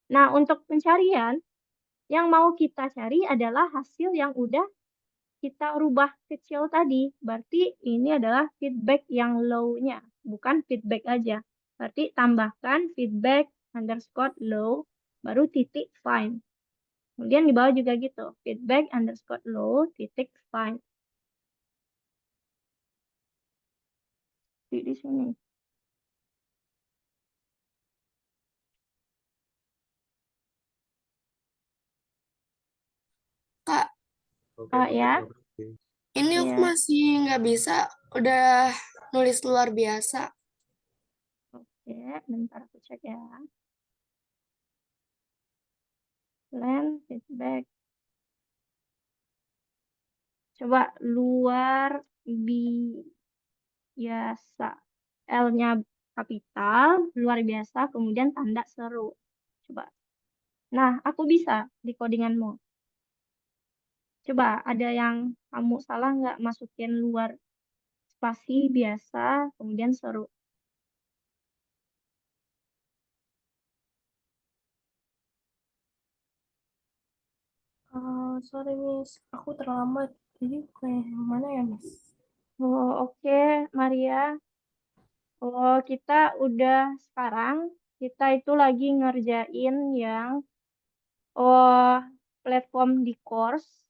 Nah, untuk pencarian, yang mau kita cari adalah hasil yang udah kita rubah kecil tadi. Berarti ini adalah feedback yang low-nya, bukan feedback aja. Berarti tambahkan feedback underscore low, baru titik find. Kemudian di bawah juga gitu, feedback underscore low, titik find. Di sini. Kak, Oke, Oh ya, oke. ini aku iya. masih nggak bisa. Udah nulis luar biasa. Oke, bentar aku cek ya. Land feedback. Coba luar biasa. L-nya kapital, luar biasa, kemudian tanda seru. Coba. Nah, aku bisa di codinganmu. Coba, ada yang kamu salah nggak masukin luar spasi biasa, kemudian seru. Sorry Miss, aku terlambat. Jadi kayak yang mana ya Miss? Oh, oke, Maria. Oh, kita udah sekarang, kita itu lagi ngerjain yang platform di course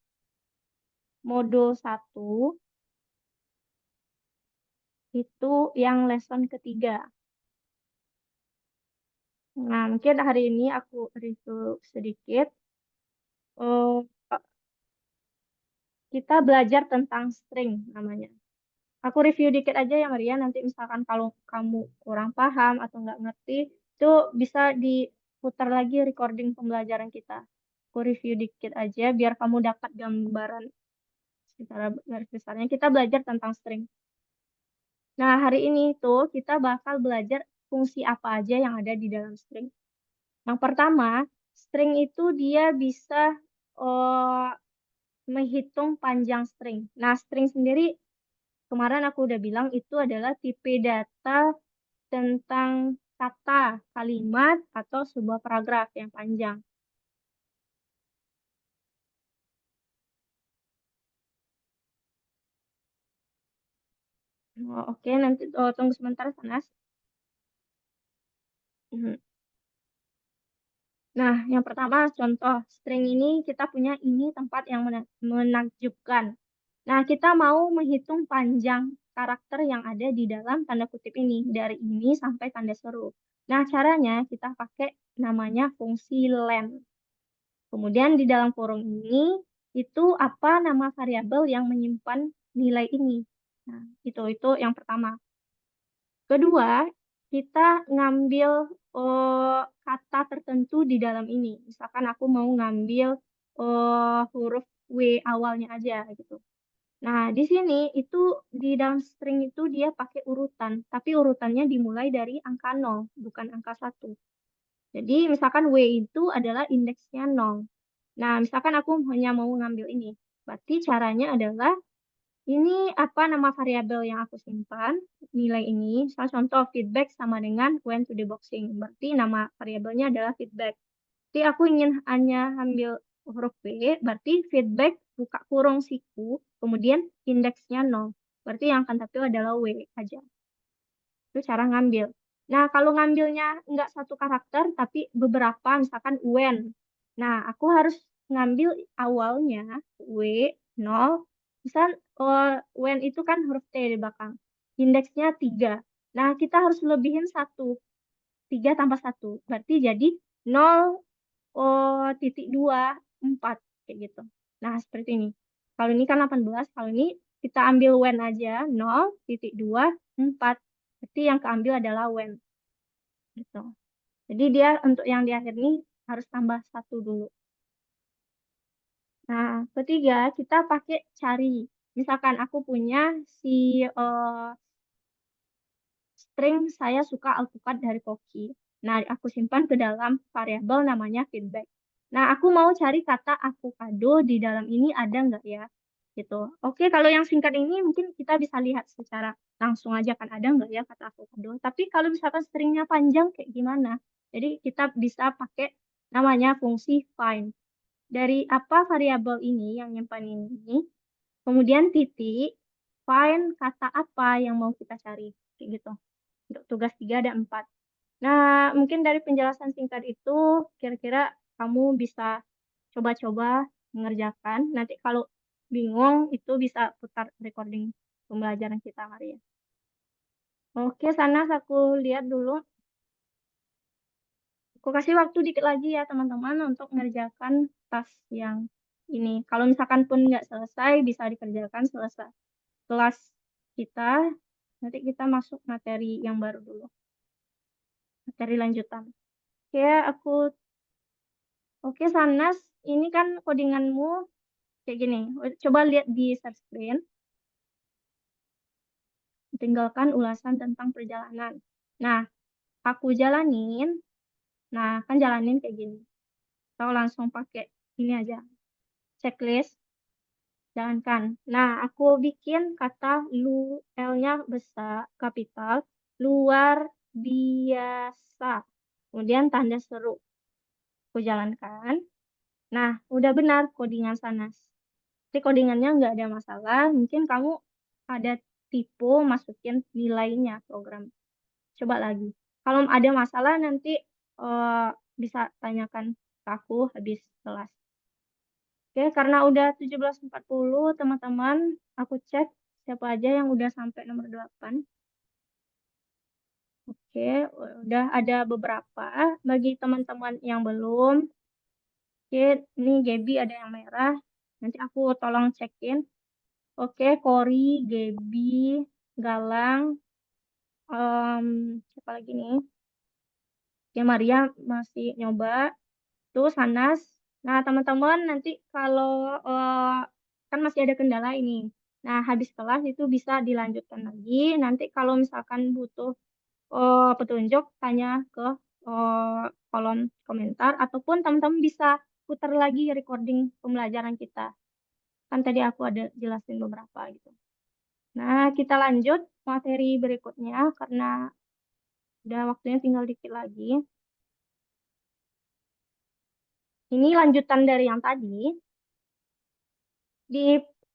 modul 1 itu yang lesson ketiga. Nah, mungkin hari ini aku review sedikit. Eh, kita belajar tentang string namanya. Aku review dikit aja ya Maria, nanti misalkan kalau kamu kurang paham atau nggak ngerti, itu bisa diputar lagi recording pembelajaran kita. Aku review dikit aja biar kamu dapat gambaran secara garis besarnya. Kita belajar tentang string. Nah, hari ini tuh kita bakal belajar fungsi apa aja yang ada di dalam string. Yang pertama, string itu dia bisa eh, menghitung panjang string. Nah, string sendiri kemarin aku udah bilang itu adalah tipe data tentang kata, kalimat, atau sebuah paragraf yang panjang. Oh, oke, nanti tunggu sebentar, Sanas. Mhm. Nah, yang pertama contoh string ini kita punya ini tempat yang menakjubkan. Nah, kita mau menghitung panjang karakter yang ada di dalam tanda kutip ini, dari ini sampai tanda seru. Nah, caranya kita pakai namanya fungsi len. Kemudian di dalam kurung ini, itu apa nama variabel yang menyimpan nilai ini. Nah, itu yang pertama. Kedua, kita ngambil kata tertentu di dalam ini. Misalkan aku mau ngambil huruf W awalnya aja gitu. Nah, di sini itu di dalam string itu dia pakai urutan, tapi urutannya dimulai dari angka 0, bukan angka 1. Jadi misalkan W itu adalah indeksnya 0. Nah, misalkan aku hanya mau ngambil ini. Berarti caranya adalah ini apa nama variabel yang aku simpan, nilai ini. Misalnya contoh feedback sama dengan when to deboxing. Berarti nama variabelnya adalah feedback. Jadi aku ingin hanya ambil huruf W, berarti feedback buka kurung siku, kemudian indeksnya 0. Berarti yang akan tampil adalah W aja. Itu cara ngambil. Nah, kalau ngambilnya nggak satu karakter, tapi beberapa, misalkan when. Nah, aku harus ngambil awalnya W, 0. Misal when itu kan huruf T di belakang. Indeksnya 3. Nah, kita harus lebihin 1. 3 tambah 1. Berarti jadi 0,24 kayak gitu. Nah, seperti ini. Kalau ini kan 18, kalau ini kita ambil when aja 0,24. Berarti yang keambil adalah when. Gitu. Jadi dia untuk yang di akhir ini harus tambah 1 dulu. Nah, ketiga kita pakai cari. Misalkan aku punya si string saya suka alpukat dari Koki. Nah, aku simpan ke dalam variabel namanya feedback. Nah, aku mau cari kata avocado di dalam ini ada nggak ya? Gitu. Oke, kalau yang singkat ini mungkin kita bisa lihat secara langsung aja kan ada nggak ya kata avocado. Tapi kalau misalkan stringnya panjang kayak gimana? Jadi kita bisa pakai namanya fungsi find. Dari apa variabel ini yang nyimpan ini, kemudian titik, find kata apa yang mau kita cari. Kayak gitu. Untuk tugas 3 ada 4. Nah, mungkin dari penjelasan singkat itu, kira-kira kamu bisa coba-coba mengerjakan. Nanti kalau bingung, itu bisa putar recording pembelajaran kita hari ya. Oke, Sanas, aku lihat dulu. Aku kasih waktu dikit lagi ya, teman-teman, untuk mengerjakan tas yang ini. Kalau misalkan pun nggak selesai, bisa dikerjakan selesai kelas kita. Nanti kita masuk materi yang baru dulu. Materi lanjutan. Oke, Sanas, ini kan codinganmu kayak gini. Coba lihat di share screen. Tinggalkan ulasan tentang perjalanan. Nah, aku jalanin. Nah, kan jalanin kayak gini. Atau langsung pakai ini aja. Checklist. Jalankan. Nah, aku bikin kata L-nya besar, kapital, luar biasa. Kemudian tanda seru. Aku jalankan. Nah, udah benar codingan Sanas. Jadi codingannya nggak ada masalah. Mungkin kamu ada tipe masukin nilainya program. Coba lagi. Kalau ada masalah nanti bisa tanyakan ke aku habis kelas. Oke, karena udah 17.40 teman-teman, aku cek siapa aja yang udah sampai nomor 8. Oke, udah ada beberapa. Bagi teman-teman yang belum, oke, ini Gaby ada yang merah. Nanti aku tolong cekin. Oke, Kori, Gaby, Galang, siapa lagi nih? Ya, Maria masih nyoba. Tuh, Sanas. Nah, teman-teman nanti kalau kan masih ada kendala ini. Nah, habis kelas itu bisa dilanjutkan lagi. Nanti kalau misalkan butuh petunjuk, tanya ke kolom komentar. Ataupun teman-teman bisa putar lagi recording pembelajaran kita. Kan tadi aku ada jelasin beberapa gitu. Nah, kita lanjut materi berikutnya karena udah waktunya tinggal dikit lagi. Ini lanjutan dari yang tadi.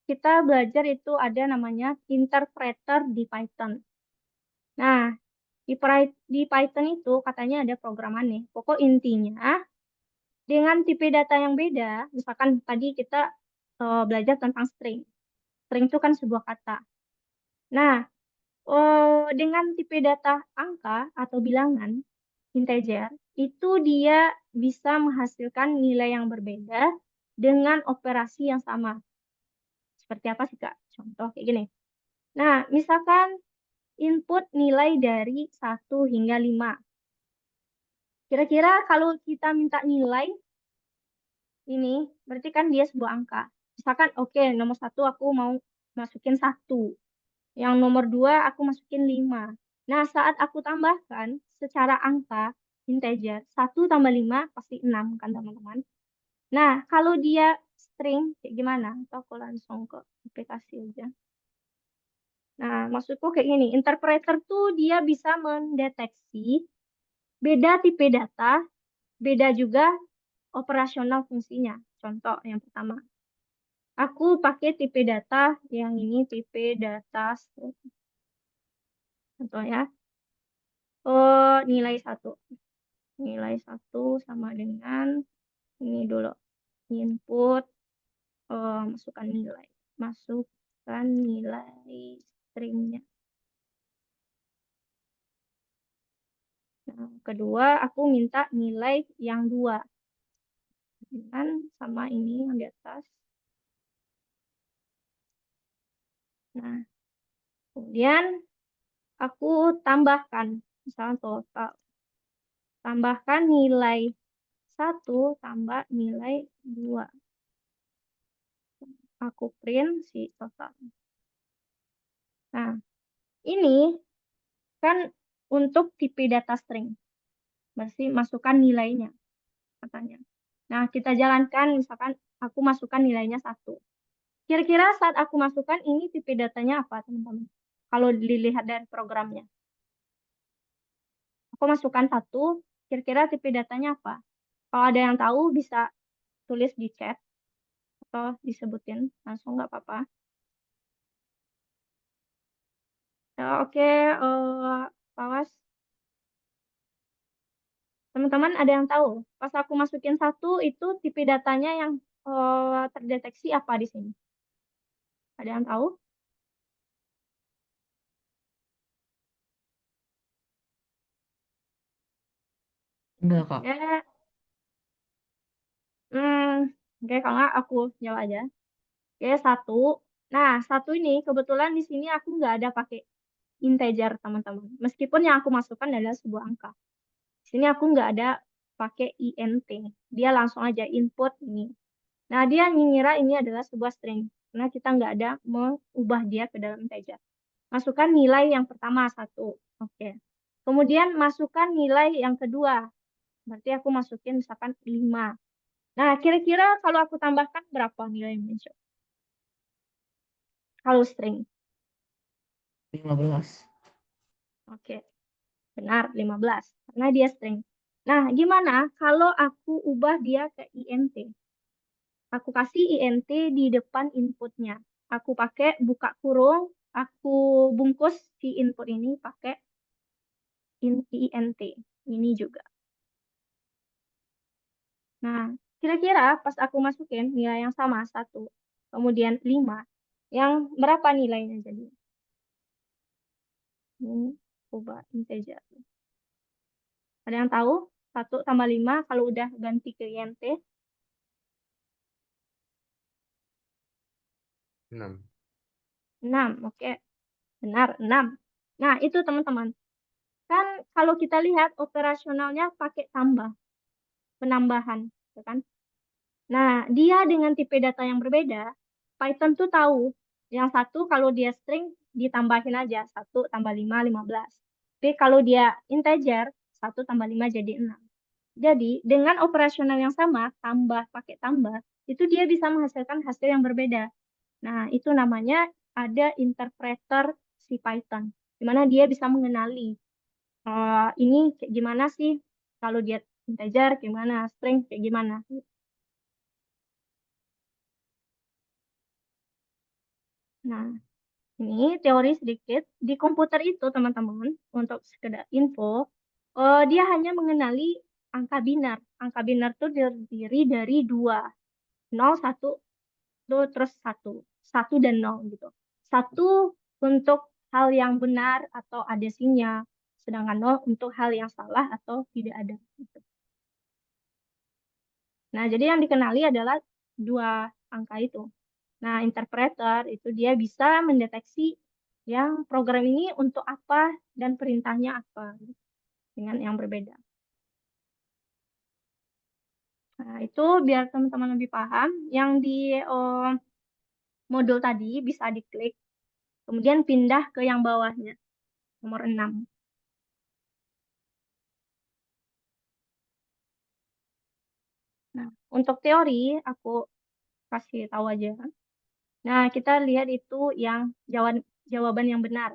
Kita belajar itu ada namanya interpreter di Python. Nah, di Python itu katanya ada programan nih. Pokok intinya, dengan tipe data yang beda, misalkan tadi kita belajar tentang string. String itu kan sebuah kata. Nah, dengan tipe data angka atau bilangan, integer, itu dia bisa menghasilkan nilai yang berbeda dengan operasi yang sama. Seperti apa sih, Kak? Contoh kayak gini. Nah, misalkan input nilai dari 1 hingga 5. Kira-kira kalau kita minta nilai ini, berarti kan dia sebuah angka. Misalkan, oke, nomor 1 aku mau masukin 1. Yang nomor 2 aku masukin 5. Nah, saat aku tambahkan secara angka integer, 1 tambah 5 pasti 6 kan teman-teman. Nah, kalau dia string kayak gimana? Atau aku langsung ke aplikasi aja. Nah, maksudku kayak gini, interpreter tuh dia bisa mendeteksi beda tipe data, beda juga operasional fungsinya. Contoh yang pertama, aku pakai tipe data yang ini tipe data string. Contoh ya, nilai 1. Nilai 1 sama dengan ini dulu, input, masukkan nilai stringnya. Nah, kedua, aku minta nilai yang 2. Dengan sama ini yang di atas. Nah, kemudian aku tambahkan, misalnya total. Tambahkan nilai 1 tambah nilai 2. Aku print si total. Nah, ini kan untuk tipe data string. Berarti masukkan nilainya, katanya. Nah, kita jalankan, misalkan aku masukkan nilainya 1. Kira-kira saat aku masukkan ini tipe datanya apa, teman-teman? Kalau dilihat dari programnya. Aku masukkan 1, kira-kira tipe datanya apa? Kalau ada yang tahu bisa tulis di chat atau disebutin langsung nggak apa-apa. Ya, oke, awas. Teman-teman ada yang tahu? Pas aku masukin 1 itu tipe datanya yang terdeteksi apa di sini? Ada yang tahu? Enggak, Kak. Ya, oke, kalau nggak aku jawab aja. Oke, 1. Nah, 1 ini kebetulan di sini aku nggak ada pakai integer, teman-teman. Meskipun yang aku masukkan adalah sebuah angka. Di sini aku nggak ada pakai int. Dia langsung aja input ini. Nah, dia ngira ini adalah sebuah string. Karena kita nggak ada mengubah dia ke dalam integer. Masukkan nilai yang pertama 1. Oke. Kemudian masukkan nilai yang kedua. Berarti aku masukin misalkan 5. Nah, kira-kira kalau aku tambahkan berapa nilai yang muncul? Kalau string. 15. Oke. Benar, 15. Karena dia string. Nah, gimana kalau aku ubah dia ke int? Aku kasih int di depan inputnya. Aku pakai buka kurung, aku bungkus si input ini pakai int. Ini juga. Nah, kira-kira pas aku masukin nilai yang sama 1, kemudian 5, yang berapa nilainya jadi? Ini ubah integer. Ada yang tahu? 1 tambah 5 kalau udah ganti ke int? 6. 6, oke. Benar, 6. Nah, itu teman-teman. Kan kalau kita lihat operasionalnya pakai tambah, penambahan, ya kan? Nah, dia dengan tipe data yang berbeda, Python tuh tahu. Yang satu kalau dia string ditambahin aja, 1 tambah 5, 15. Tapi kalau dia integer, 1 tambah 5 jadi 6. Jadi, dengan operasional yang sama, pakai tambah, itu dia bisa menghasilkan hasil yang berbeda. Nah, itu namanya ada interpreter si Python, di mana dia bisa mengenali ini kayak gimana sih, kalau dia integer gimana, string kayak gimana. Nah, ini teori sedikit. Di komputer itu, teman-teman, untuk sekedar info, dia hanya mengenali angka binar. Angka binar itu terdiri dari 2, 0, 1, terus 1. 1 dan 0 gitu. 1 untuk hal yang benar atau adesinya, sedangkan 0 untuk hal yang salah atau tidak ada. Gitu. Nah, jadi yang dikenali adalah 2 angka itu. Nah, interpreter itu dia bisa mendeteksi yang program ini untuk apa dan perintahnya apa dengan yang berbeda. Nah, itu biar teman-teman lebih paham. Yang di modul tadi bisa diklik, kemudian pindah ke yang bawahnya, nomor 6. Nah, untuk teori, aku kasih tahu aja. Nah, kita lihat itu yang jawaban yang benar.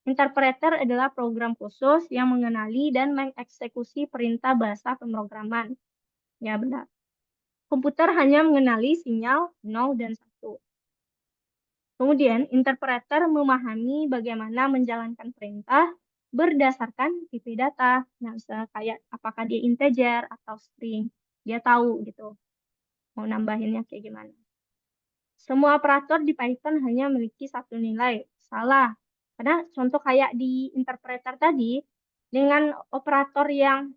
Interpreter adalah program khusus yang mengenali dan mengeksekusi perintah bahasa pemrograman. Ya, benar. Komputer hanya mengenali sinyal 0 dan 1. Kemudian, interpreter memahami bagaimana menjalankan perintah berdasarkan tipe data. Nah, misalnya kayak apakah dia integer atau string. Dia tahu gitu, mau nambahinnya kayak gimana. Semua operator di Python hanya memiliki satu nilai. Salah. Karena contoh kayak di interpreter tadi, dengan operator yang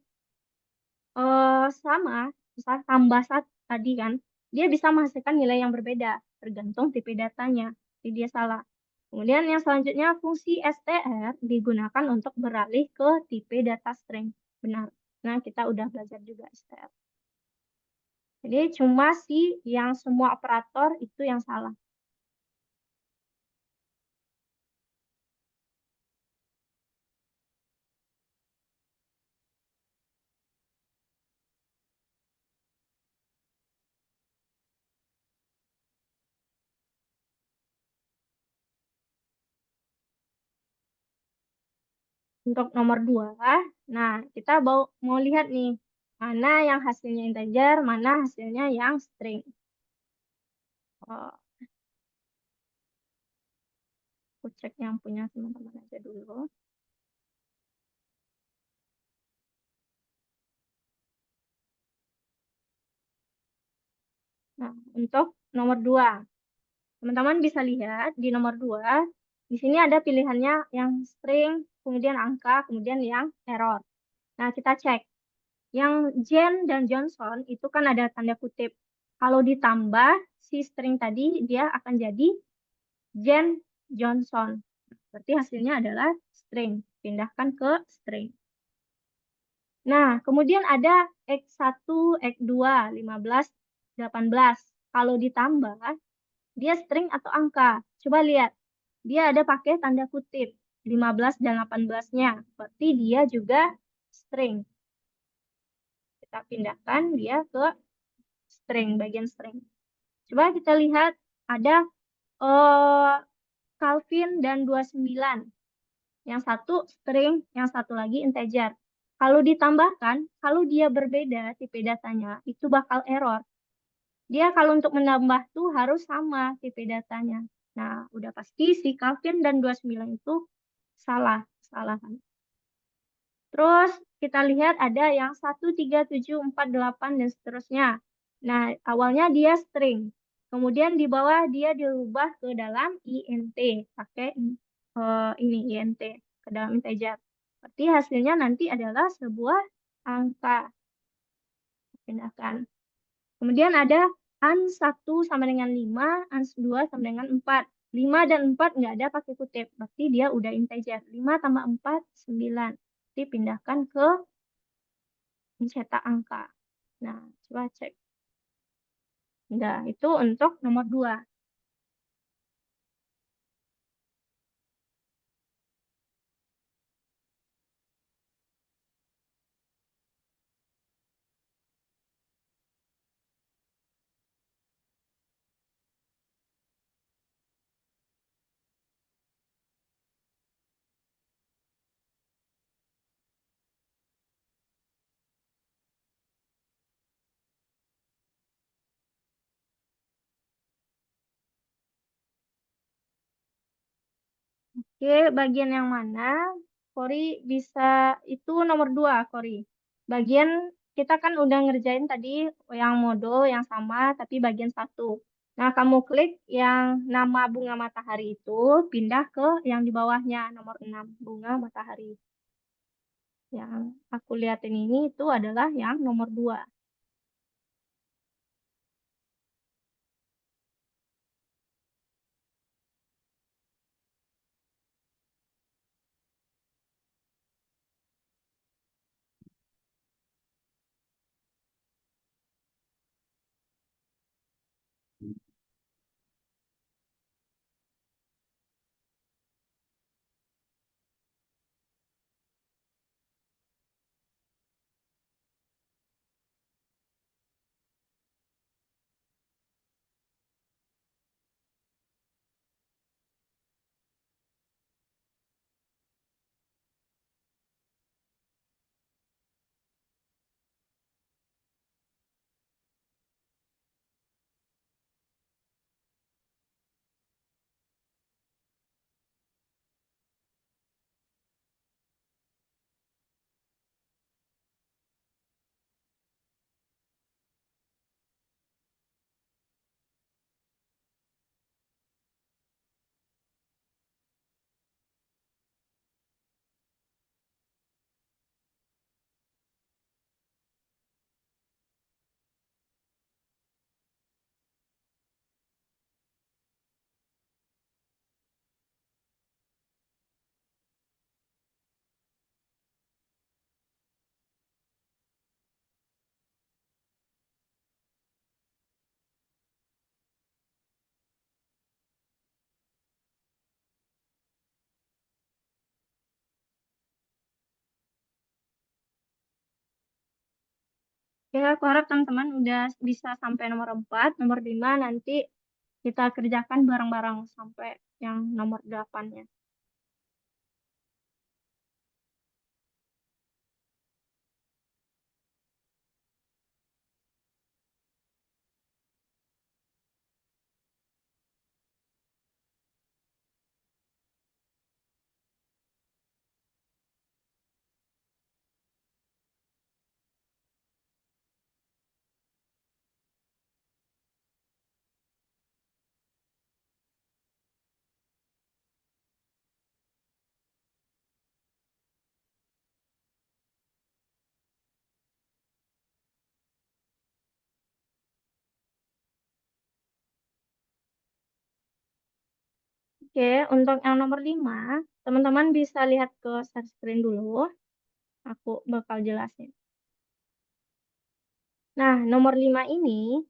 sama, misal tambah satu tadi kan, dia bisa menghasilkan nilai yang berbeda, tergantung tipe datanya. Jadi dia salah. Kemudian yang selanjutnya, fungsi str digunakan untuk beralih ke tipe data string. Benar. Nah, kita udah belajar juga str. Jadi cuma sih yang semua operator itu yang salah. Untuk nomor 2, nah kita mau lihat nih, mana yang hasilnya integer, mana hasilnya yang string. Oh, aku cek yang punya teman-teman aja dulu. Nah, untuk nomor 2, teman-teman bisa lihat di nomor 2, di sini ada pilihannya yang string, kemudian angka, kemudian yang error. Nah, kita cek. Yang Jen dan Johnson itu kan ada tanda kutip. Kalau ditambah si string tadi, dia akan jadi Jen Johnson. Berarti hasilnya adalah string. Pindahkan ke string. Nah, kemudian ada X1, X2, 15, 18. Kalau ditambah, dia string atau angka. Coba lihat. Dia ada pakai tanda kutip. 15 dan 18-nya. Berarti dia juga string. Kita pindahkan dia ke string, bagian string. Coba kita lihat ada Calvin dan 29. Yang satu string, yang satu lagi integer. Kalau ditambahkan, kalau dia berbeda tipe datanya, itu bakal error. Dia kalau untuk menambah tuh harus sama tipe datanya. Nah, udah pasti si Calvin dan 29 itu salah, kesalahan. Terus kita lihat ada yang 1, 3, 7, 4, 8, dan seterusnya. Nah, awalnya dia string. Kemudian di bawah dia dirubah ke dalam int. Pakai ini int ke dalam integer. Berarti hasilnya nanti adalah sebuah angka. Pindahkan. Kemudian ada AN1 sama dengan 5, AN2 sama dengan 4. 5 dan 4 nggak ada pakai kutip. Berarti dia udah integer. 5 tambah 4, 9. Dipindahkan ke mencetak angka. Nah, coba cek. Nah, itu untuk nomor 2. Oke, bagian yang mana? Kori bisa, itu nomor 2, Kori. Bagian kita kan udah ngerjain tadi yang modul yang sama, tapi bagian 1. Nah, kamu klik yang nama bunga matahari itu, pindah ke yang di bawahnya, nomor 6, bunga matahari. Yang aku liatin ini itu adalah yang nomor 2. Oke, aku harap teman-teman udah bisa sampai nomor 4, nomor 5 nanti kita kerjakan bareng-bareng sampai yang nomor 8-nya. Oke, untuk yang nomor 5, teman-teman bisa lihat ke share screen dulu. Aku bakal jelasin. Nah, nomor 5 ini,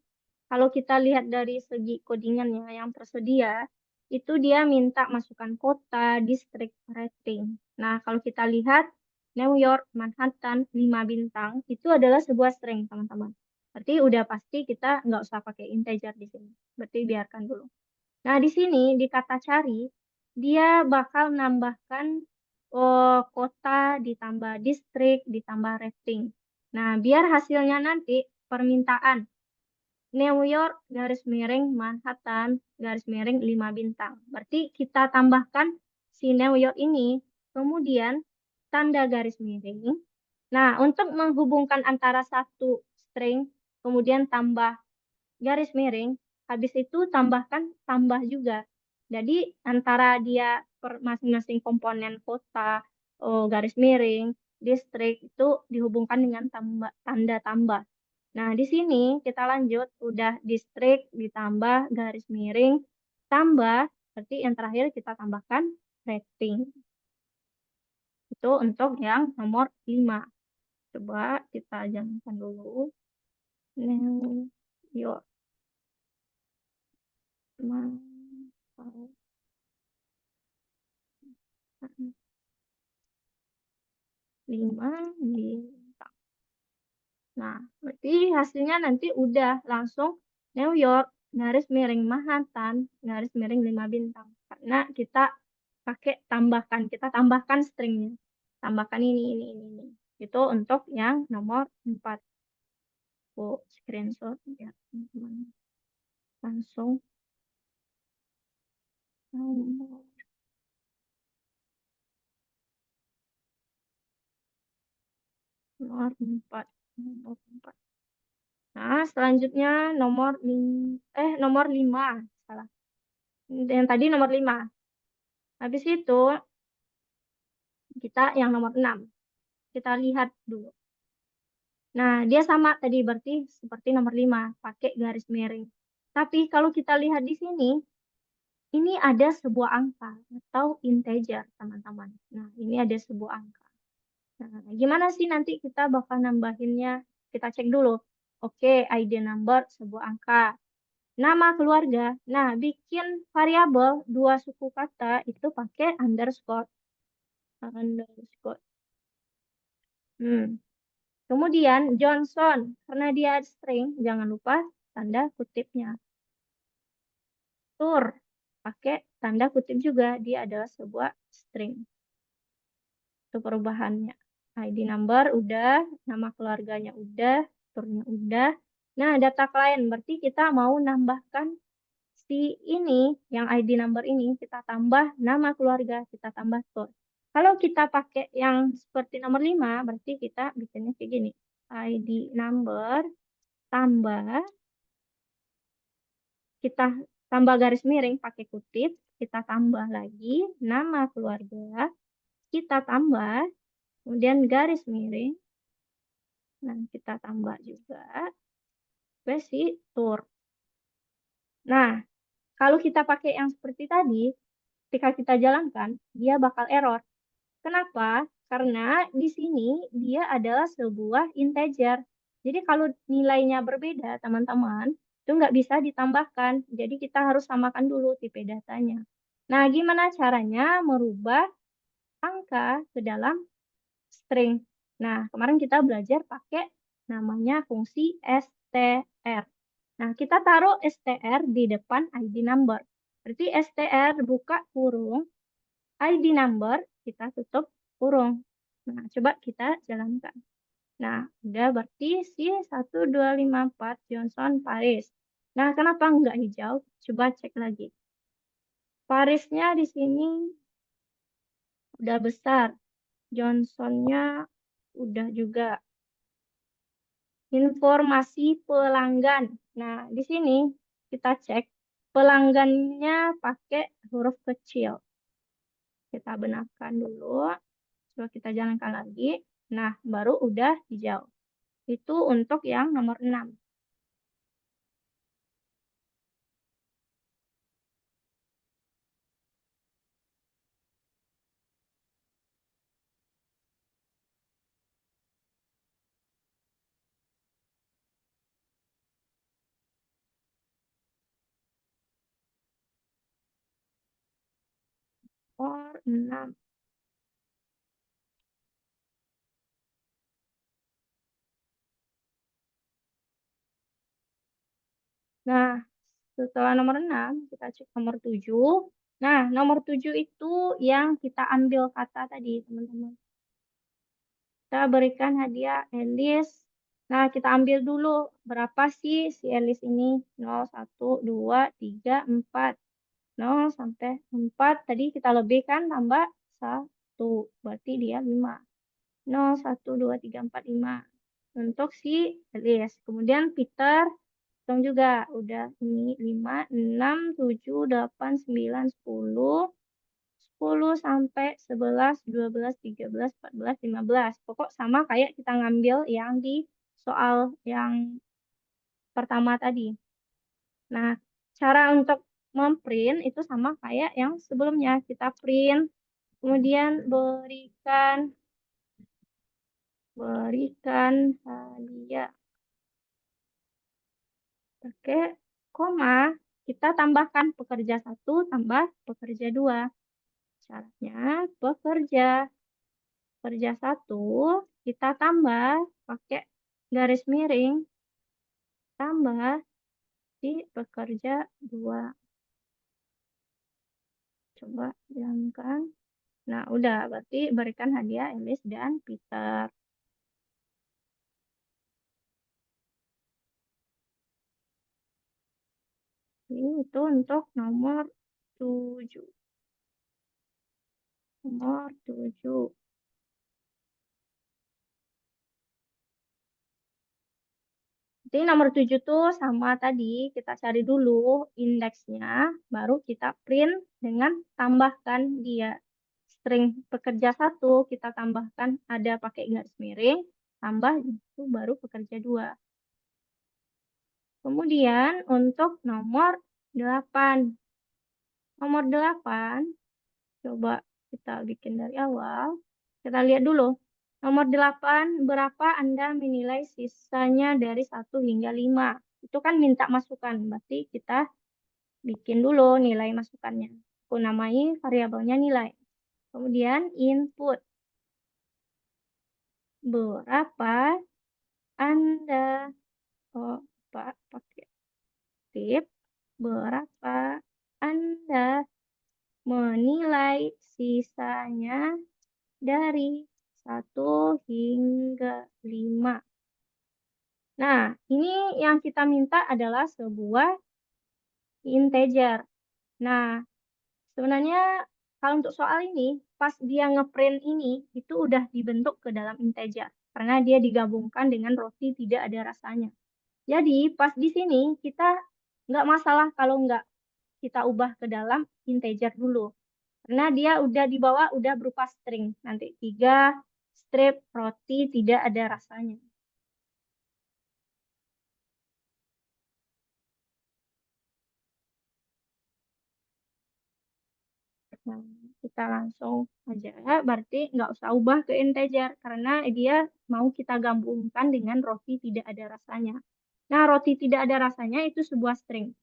kalau kita lihat dari segi codingannya yang tersedia, itu dia minta masukkan kota, distrik, rating. Nah, kalau kita lihat New York, Manhattan, 5 bintang, itu adalah sebuah string, teman-teman. Berarti udah pasti kita nggak usah pakai integer di sini. Berarti biarkan dulu. Nah, di sini di kata cari, dia bakal nambahkan kota ditambah distrik ditambah rating. Nah, biar hasilnya nanti permintaan New York garis miring Manhattan garis miring 5 bintang. Berarti kita tambahkan si New York ini, kemudian tanda garis miring. Nah, untuk menghubungkan antara satu string, kemudian tambah garis miring, habis itu tambahkan tambah juga. Jadi antara dia per masing-masing komponen kota, garis miring, distrik itu dihubungkan dengan tanda tambah. Nah, di sini kita lanjut, udah distrik ditambah garis miring, tambah, berarti yang terakhir kita tambahkan rating. Itu untuk yang nomor 5. Coba kita jalankan dulu. New York. 5 bintang. Nah, berarti hasilnya nanti udah langsung New York, garis miring Manhattan, garis miring 5 bintang. Karena kita pakai tambahkan, kita tambahkan stringnya. Tambahkan ini. Itu untuk yang nomor 4. Aku screenshot ya, teman-teman. Langsung. Nomor 4. Nomor 4. Nah, selanjutnya nomor 5, salah. Yang tadi nomor 5. Habis itu kita yang nomor 6. Kita lihat dulu. Nah, dia sama tadi berarti seperti nomor 5, pakai garis miring. Tapi kalau kita lihat di sini, ini ada sebuah angka atau integer, teman-teman. Nah, ini ada sebuah angka. Nah, gimana sih nanti kita bakal nambahinnya? Kita cek dulu. Oke, ID number sebuah angka. Nama keluarga. Nah, bikin variabel 2 suku kata itu pakai underscore. Underscore. Kemudian Johnson, karena dia string, jangan lupa tanda kutipnya. Tur, pakai tanda kutip juga, dia adalah sebuah string. Itu perubahannya. ID number udah, nama keluarganya udah, turnya udah. Nah, data klien berarti kita mau nambahkan si ini, yang ID number ini, kita tambah nama keluarga, kita tambah tur. Kalau kita pakai yang seperti nomor 5, berarti kita bikinnya kayak gini. ID number tambah, kita tambah garis miring pakai kutip, kita tambah lagi nama keluarga, kita tambah, kemudian garis miring, nah kita tambah juga spasi tur. Nah, kalau kita pakai yang seperti tadi, ketika kita jalankan, dia bakal error. Kenapa? Karena di sini dia adalah sebuah integer. Jadi kalau nilainya berbeda, teman-teman, itu nggak bisa ditambahkan. Jadi kita harus samakan dulu tipe datanya. Nah, gimana caranya merubah angka ke dalam string? Nah, kemarin kita belajar pakai namanya fungsi str. Nah, kita taruh str di depan ID number. Berarti str buka kurung, ID number kita tutup kurung. Nah, coba kita jalankan. Nah, udah berarti si 1254 Johnson Paris. Nah, kenapa nggak hijau? Coba cek lagi. Parisnya di sini udah besar. Johnsonnya udah juga. Informasi pelanggan. Nah, di sini kita cek pelanggannya pakai huruf kecil. Kita benarkan dulu. Coba kita jalankan lagi. Nah, baru udah hijau. Itu untuk yang nomor 6. Nomor 6. Nah, setelah nomor 6, kita cek nomor 7. Nah, nomor 7 itu yang kita ambil kata tadi, teman-teman. Kita berikan hadiah Elis. Nah, kita ambil dulu berapa sih si Elis ini? 0, 1, 2, 3, 4. 0 sampai 4. Tadi kita lebihkan tambah 1. Berarti dia 5. 0, 1, 2, 3, 4, 5. Untuk si Elis. Kemudian Peter. Hitung juga. Udah ini 5, 6, 7, 8, 9, 10. 10 sampai 11, 12, 13, 14, 15. Pokok sama kayak kita ngambil yang di soal yang pertama tadi. Nah, cara untuk memprint itu sama kayak yang sebelumnya. Kita print, kemudian berikan hadiah. Pakai koma, kita tambahkan pekerja 1 tambah pekerja 2. Syaratnya pekerja 1 kita tambah pakai garis miring tambah di pekerja 2. Coba jalankan. Nah, udah berarti berikan hadiah Elis dan Peter. Ini itu untuk nomor 7. Nomor 7. Jadi nomor 7 tuh sama tadi, kita cari dulu indeksnya, baru kita print dengan tambahkan dia. String pekerja 1, kita tambahkan ada pakai garis miring, tambah itu baru pekerja 2. Kemudian untuk nomor 8. Nomor 8, coba kita bikin dari awal. Kita lihat dulu. Nomor 8, berapa Anda menilai sisanya dari 1 hingga 5? Itu kan minta masukan, berarti kita bikin dulu nilai masukannya. Aku namai variabelnya nilai. Kemudian input. Berapa Anda, Pak, pakai tip, berapa Anda menilai sisanya dari 1 hingga 5. Nah, ini yang kita minta adalah sebuah integer. Nah, sebenarnya kalau untuk soal ini, pas dia ngeprint ini, itu udah dibentuk ke dalam integer. Karena dia digabungkan dengan roti tidak ada rasanya. Jadi, pas di sini, kita nggak masalah kalau nggak kita ubah ke dalam integer dulu. Karena dia udah di bawah udah berupa string. Nanti 3 strip roti tidak ada rasanya. Nah, kita langsung aja. Berarti nggak usah ubah ke integer. Karena dia mau kita gabungkan dengan roti tidak ada rasanya. Nah, roti tidak ada rasanya itu sebuah string.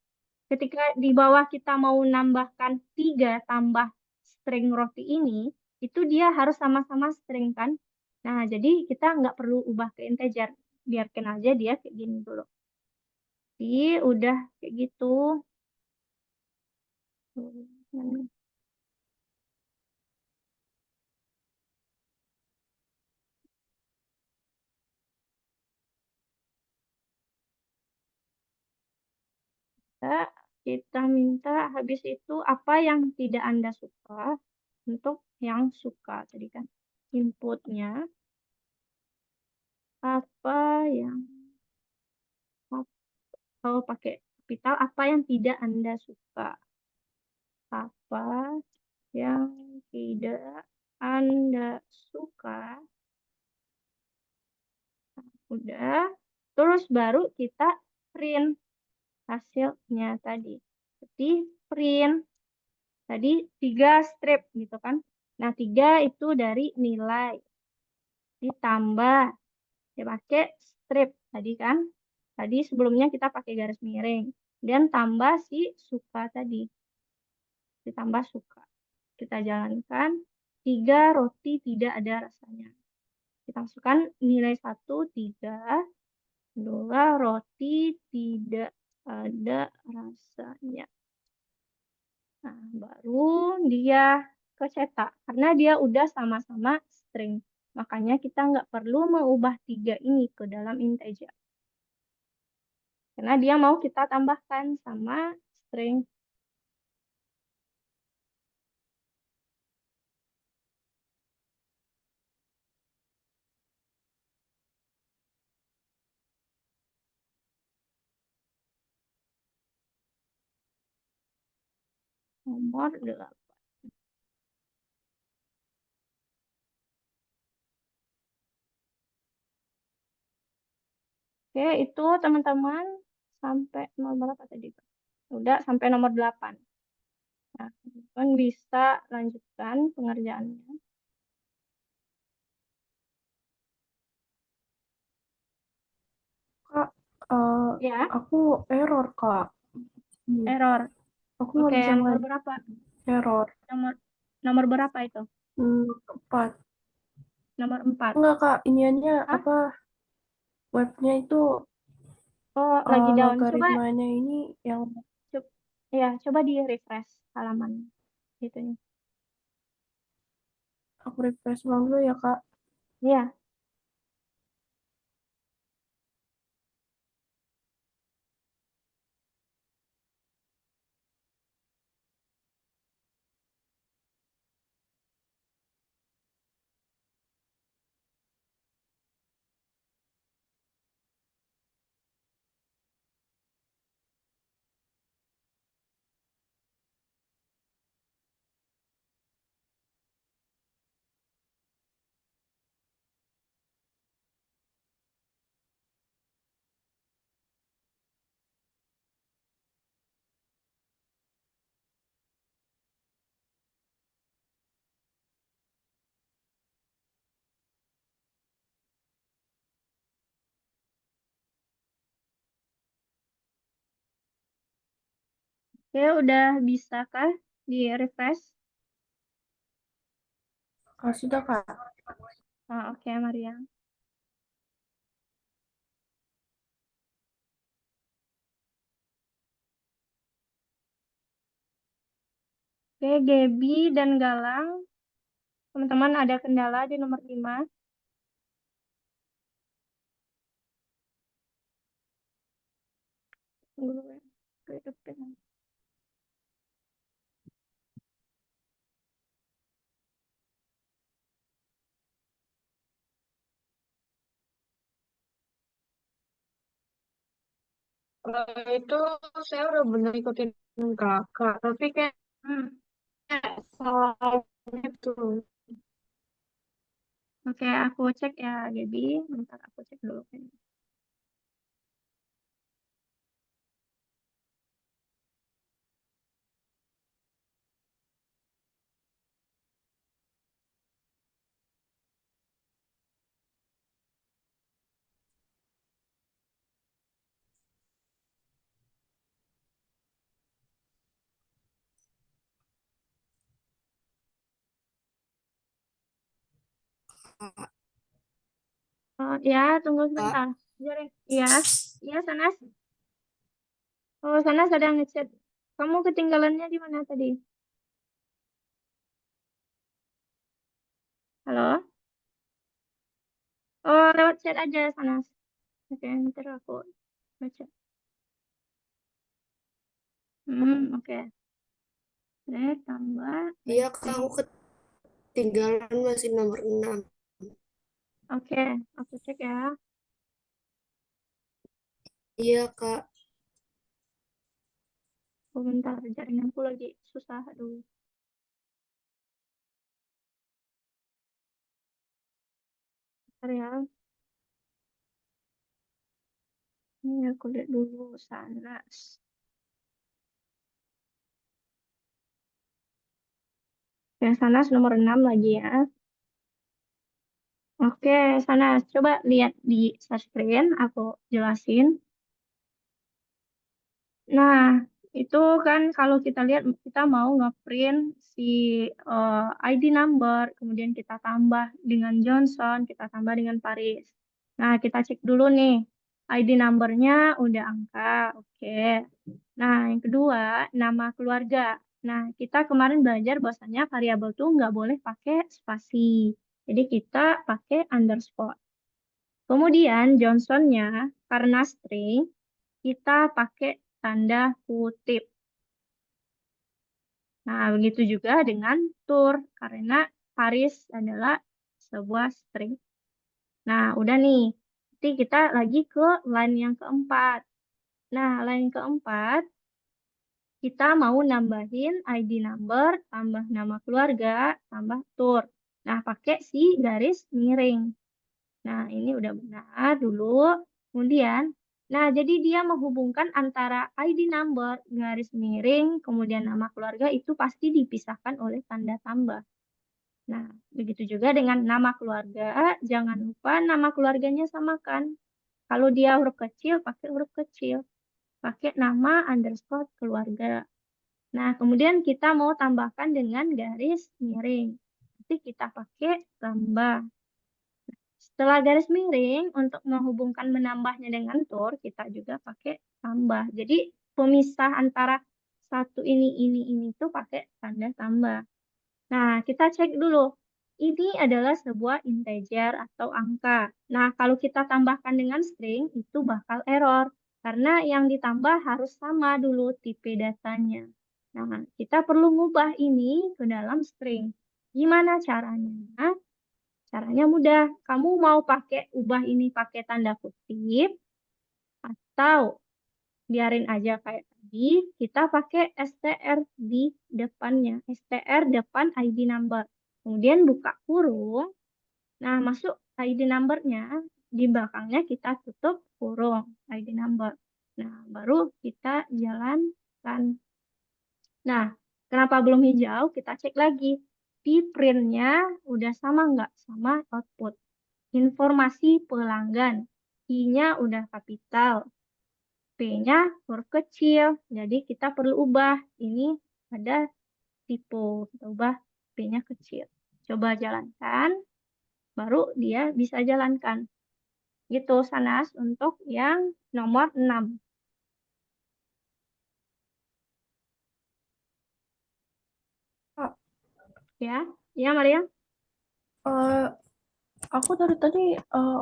Ketika di bawah kita mau nambahkan 3 tambah string roti ini, itu dia harus sama-sama string kan. Nah, jadi kita nggak perlu ubah ke integer. biarkan aja dia kayak gini dulu. Jadi udah kayak gitu. Hmm. Kita minta habis itu apa yang tidak Anda suka untuk yang suka tadi kan. Inputnya apa yang kalau pakai kapital apa yang tidak Anda suka. Apa yang tidak Anda suka. Udah. Terus baru kita print hasilnya tadi. Jadi print tadi 3 strip gitu kan. Nah 3 itu dari nilai. Ditambah. Ya pakai strip tadi kan. Tadi sebelumnya kita pakai garis miring. Dan tambah si suka tadi. Ditambah suka. Kita jalankan. 3 roti tidak ada rasanya. Kita masukkan nilai 1, 3. 2 roti tidak ada rasanya. Nah, baru dia kecetak. Karena dia udah sama-sama string. Makanya kita nggak perlu mengubah 3 ini ke dalam integer. Karena dia mau kita tambahkan sama string. Nomor 8. Oke, itu teman-teman sampai nomor berapa tadi? Udah sampai nomor 8. Nah, teman-teman bisa lanjutkan pengerjaannya. Kak, Ya, aku error, Kak. error. Aku nggak Oke, bisa nomor nge- berapa? error. Nomor berapa itu? 4. Nomor 4. Enggak, Kak. Iniannya Hah? apa? Webnya itu Oh, lagi down. Coba, logaritmanya ini yang ya, coba di refresh halaman gitu. aku refresh ulang dulu ya, Kak. Ya, oke, udah bisa kah di refresh? Sudah, Kak. Oke, Maria. Oke, Gaby dan Galang. Teman-teman ada kendala di nomor 5. Tunggu dulu ya. Hidupin. Itu saya udah bener ikutin kakak, tapi kayak Hmm. salah gitu. Oke, aku cek ya, Gaby. Bentar, aku cek dulu. Ya, tunggu sebentar. Jare. Iya, iya Sanas. Oh, Sanas ada ngechat. Kamu ketinggalannya di mana tadi? Halo? Oh, lewat chat aja Sanas. Oke, ntar aku baca. Oke. Tambah. Iya, Kak, aku ketinggalan masih nomor 6. Oke, aku cek ya. Iya, Kak. Oh, bentar, jaringanku lagi susah. Aduh. Bentar ya. Ini aku lihat dulu Sanas. Yang Sanas nomor 6 lagi ya. Oke, Sanas. Coba lihat di share screen. Aku jelasin. Nah, itu kan kalau kita lihat kita mau ngeprint si ID number, kemudian kita tambah dengan Johnson, kita tambah dengan Paris. Nah, kita cek dulu nih. ID numbernya udah angka, oke. Nah, yang kedua, nama keluarga. Nah, kita kemarin belajar bahwasanya variabel tuh nggak boleh pakai spasi. Jadi kita pakai underscore. Kemudian Johnsonnya karena string, kita pakai tanda kutip. Nah, begitu juga dengan tour, karena Paris adalah sebuah string. Nah, udah nih. Nanti kita lagi ke line yang keempat. Nah, line keempat, kita mau nambahin ID number, tambah nama keluarga, tambah tour. Nah, pakai si garis miring. Nah, ini udah benar dulu. Kemudian, nah jadi dia menghubungkan antara ID number, garis miring, kemudian nama keluarga itu pasti dipisahkan oleh tanda tambah. Nah, begitu juga dengan nama keluarga, jangan lupa nama keluarganya samakan. Kalau dia huruf kecil, pakai huruf kecil. Pakai nama underscore keluarga. Nah, kemudian kita mau tambahkan dengan garis miring. Nanti kita pakai tambah. Setelah garis miring, untuk menghubungkan menambahnya dengan tour, kita juga pakai tambah. Jadi, pemisah antara satu ini tuh pakai tanda tambah. Nah, kita cek dulu. Ini adalah sebuah integer atau angka. Nah, kalau kita tambahkan dengan string, itu bakal error. Karena yang ditambah harus sama dulu tipe datanya. Nah, kita perlu ngubah ini ke dalam string. Gimana caranya? Caranya mudah. Kamu mau pakai ubah ini pakai tanda kutip atau biarin aja kayak tadi, kita pakai str di depannya. Str depan ID number. Kemudian buka kurung. Nah, masuk ID number-nya. Di belakangnya kita tutup kurung ID number. Nah, baru kita jalankan. Nah, kenapa belum hijau? Kita cek lagi. Di print-nya udah sama nggak sama output. Informasi pelanggan. I-nya udah kapital. P-nya huruf kecil. Jadi kita perlu ubah. Ini ada tipe. Kita ubah P-nya kecil. Coba jalankan. Baru dia bisa jalankan. Gitu, Sanas, untuk yang nomor 6. Kak, Ya, ya Maria. eh, aku dari tadi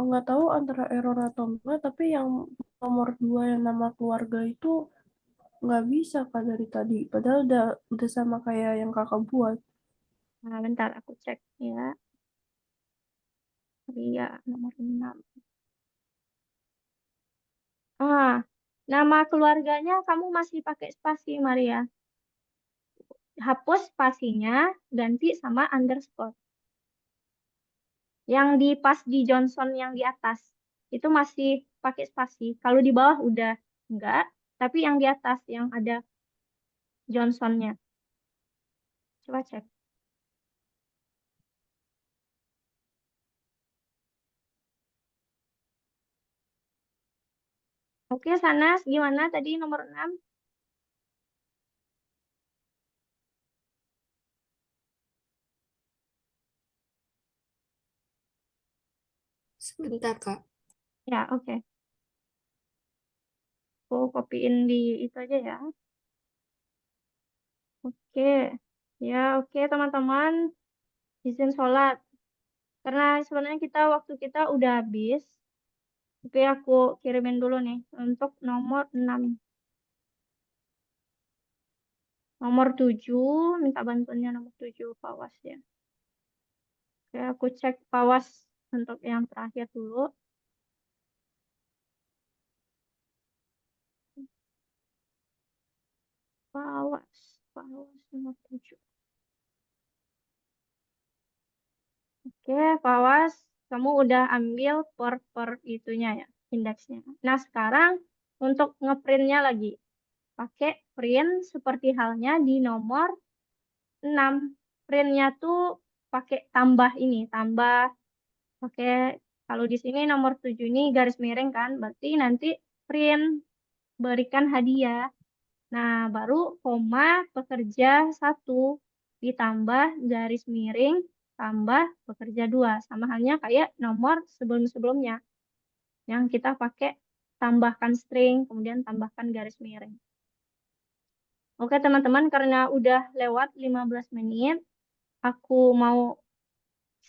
nggak tahu antara error atau enggak, tapi yang nomor 2 yang nama keluarga itu nggak bisa Kak dari tadi. Padahal udah sama kayak yang kakak buat. Nah, bentar aku cek ya. Maria nomor 6. Ah, nama keluarganya kamu masih pakai spasi, Maria. Hapus spasinya, ganti sama underscore. Yang di pas di Johnson yang di atas, itu masih pakai spasi. Kalau di bawah udah enggak, tapi yang di atas yang ada Johnsonnya. Coba cek. Oke, Sanas, gimana tadi nomor 6? Sebentar, Kak. Ya, oke. Aku kopiin di itu aja ya. Oke. Ya, oke teman-teman. Izin sholat. Karena sebenarnya waktu kita udah habis. Tapi aku kirimin dulu nih untuk nomor 6. Nomor 7, minta bantuannya nomor 7 Fawas ya. Oke, aku cek Fawas untuk yang terakhir dulu. Fawas nomor 7. Oke, Fawas, kamu udah ambil per itunya ya, indeksnya. Nah, sekarang untuk ngeprintnya lagi. Pakai print seperti halnya di nomor 6. Printnya tuh pakai tambah ini, tambah pakai kalau di sini nomor 7 ini garis miring kan, berarti nanti print berikan hadiah. Nah, baru koma pekerja 1 ditambah garis miring tambah pekerja 2. Sama halnya kayak nomor sebelum-sebelumnya yang kita pakai tambahkan string, kemudian tambahkan garis miring. Oke teman-teman, karena udah lewat 15 menit, aku mau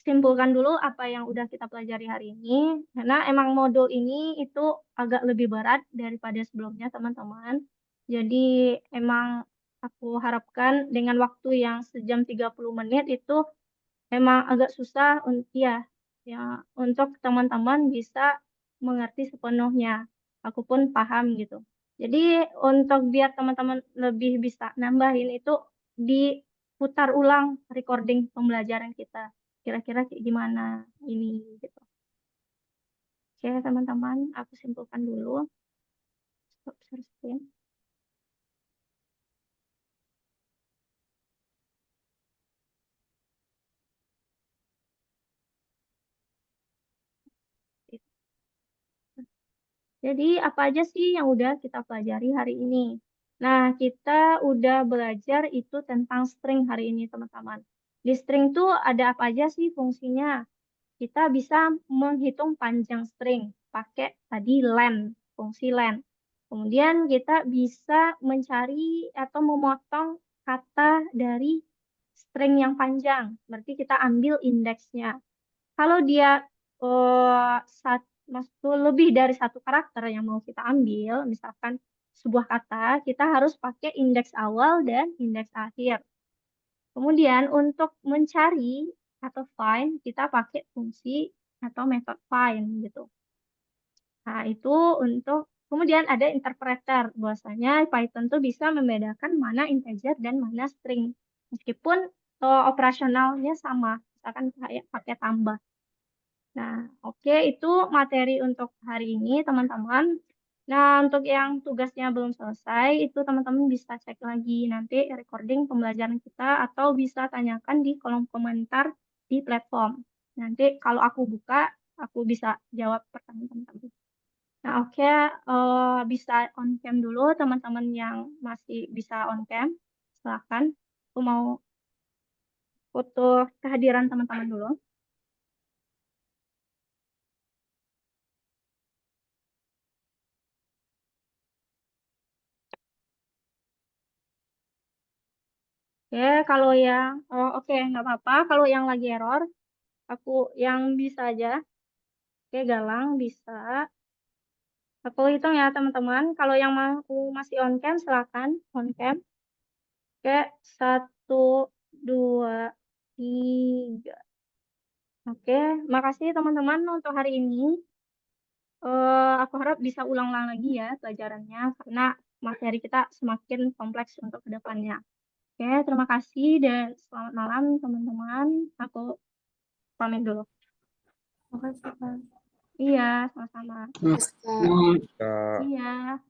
simpulkan dulu apa yang udah kita pelajari hari ini. Karena emang modul ini itu agak lebih berat daripada sebelumnya teman-teman. Jadi emang aku harapkan dengan waktu yang sejam 30 menit itu emang agak susah untuk teman-teman bisa mengerti sepenuhnya. Aku pun paham gitu. Jadi untuk biar teman-teman lebih bisa nambahin itu diputar ulang recording pembelajaran kita. Kira-kira kayak gimana ini gitu. Oke teman-teman, aku simpulkan dulu. Stop share screen. Jadi apa aja sih yang udah kita pelajari hari ini? Nah, kita udah belajar itu tentang string hari ini, teman-teman. Di string tuh ada apa aja sih fungsinya? Kita bisa menghitung panjang string pakai tadi len, fungsi len. Kemudian kita bisa mencari atau memotong kata dari string yang panjang. Berarti kita ambil indeksnya. Kalau dia maksud lebih dari satu karakter yang mau kita ambil, misalkan sebuah kata, kita harus pakai indeks awal dan indeks akhir. Kemudian untuk mencari atau find, kita pakai fungsi atau metode find gitu. Nah, itu untuk kemudian ada interpreter. Bahwasanya Python tuh bisa membedakan mana integer dan mana string. Meskipun operasionalnya sama, misalkan kayak pakai tambah. Nah, oke, itu materi untuk hari ini, teman-teman. Nah, untuk yang tugasnya belum selesai, itu teman-teman bisa cek lagi nanti recording pembelajaran kita atau bisa tanyakan di kolom komentar di platform. Nanti kalau aku buka, aku bisa jawab pertanyaan teman-teman. Nah, oke, bisa on cam dulu teman-teman yang masih bisa on cam. Silakan. Aku mau foto kehadiran teman-teman dulu. Oke, kalau yang oke nggak apa-apa. Kalau yang lagi error, aku yang bisa aja. Oke, Galang bisa. Aku hitung ya teman-teman. Kalau yang masih on cam, silakan on cam. Oke, 1, 2, 3. Oke, makasih teman-teman untuk hari ini. Aku harap bisa ulang-ulang lagi ya pelajarannya karena materi kita semakin kompleks untuk kedepannya. Oke, terima kasih dan selamat malam teman-teman. Aku pamit dulu. Makasih, Kak. Iya, sama-sama. Terus, Kak. Iya.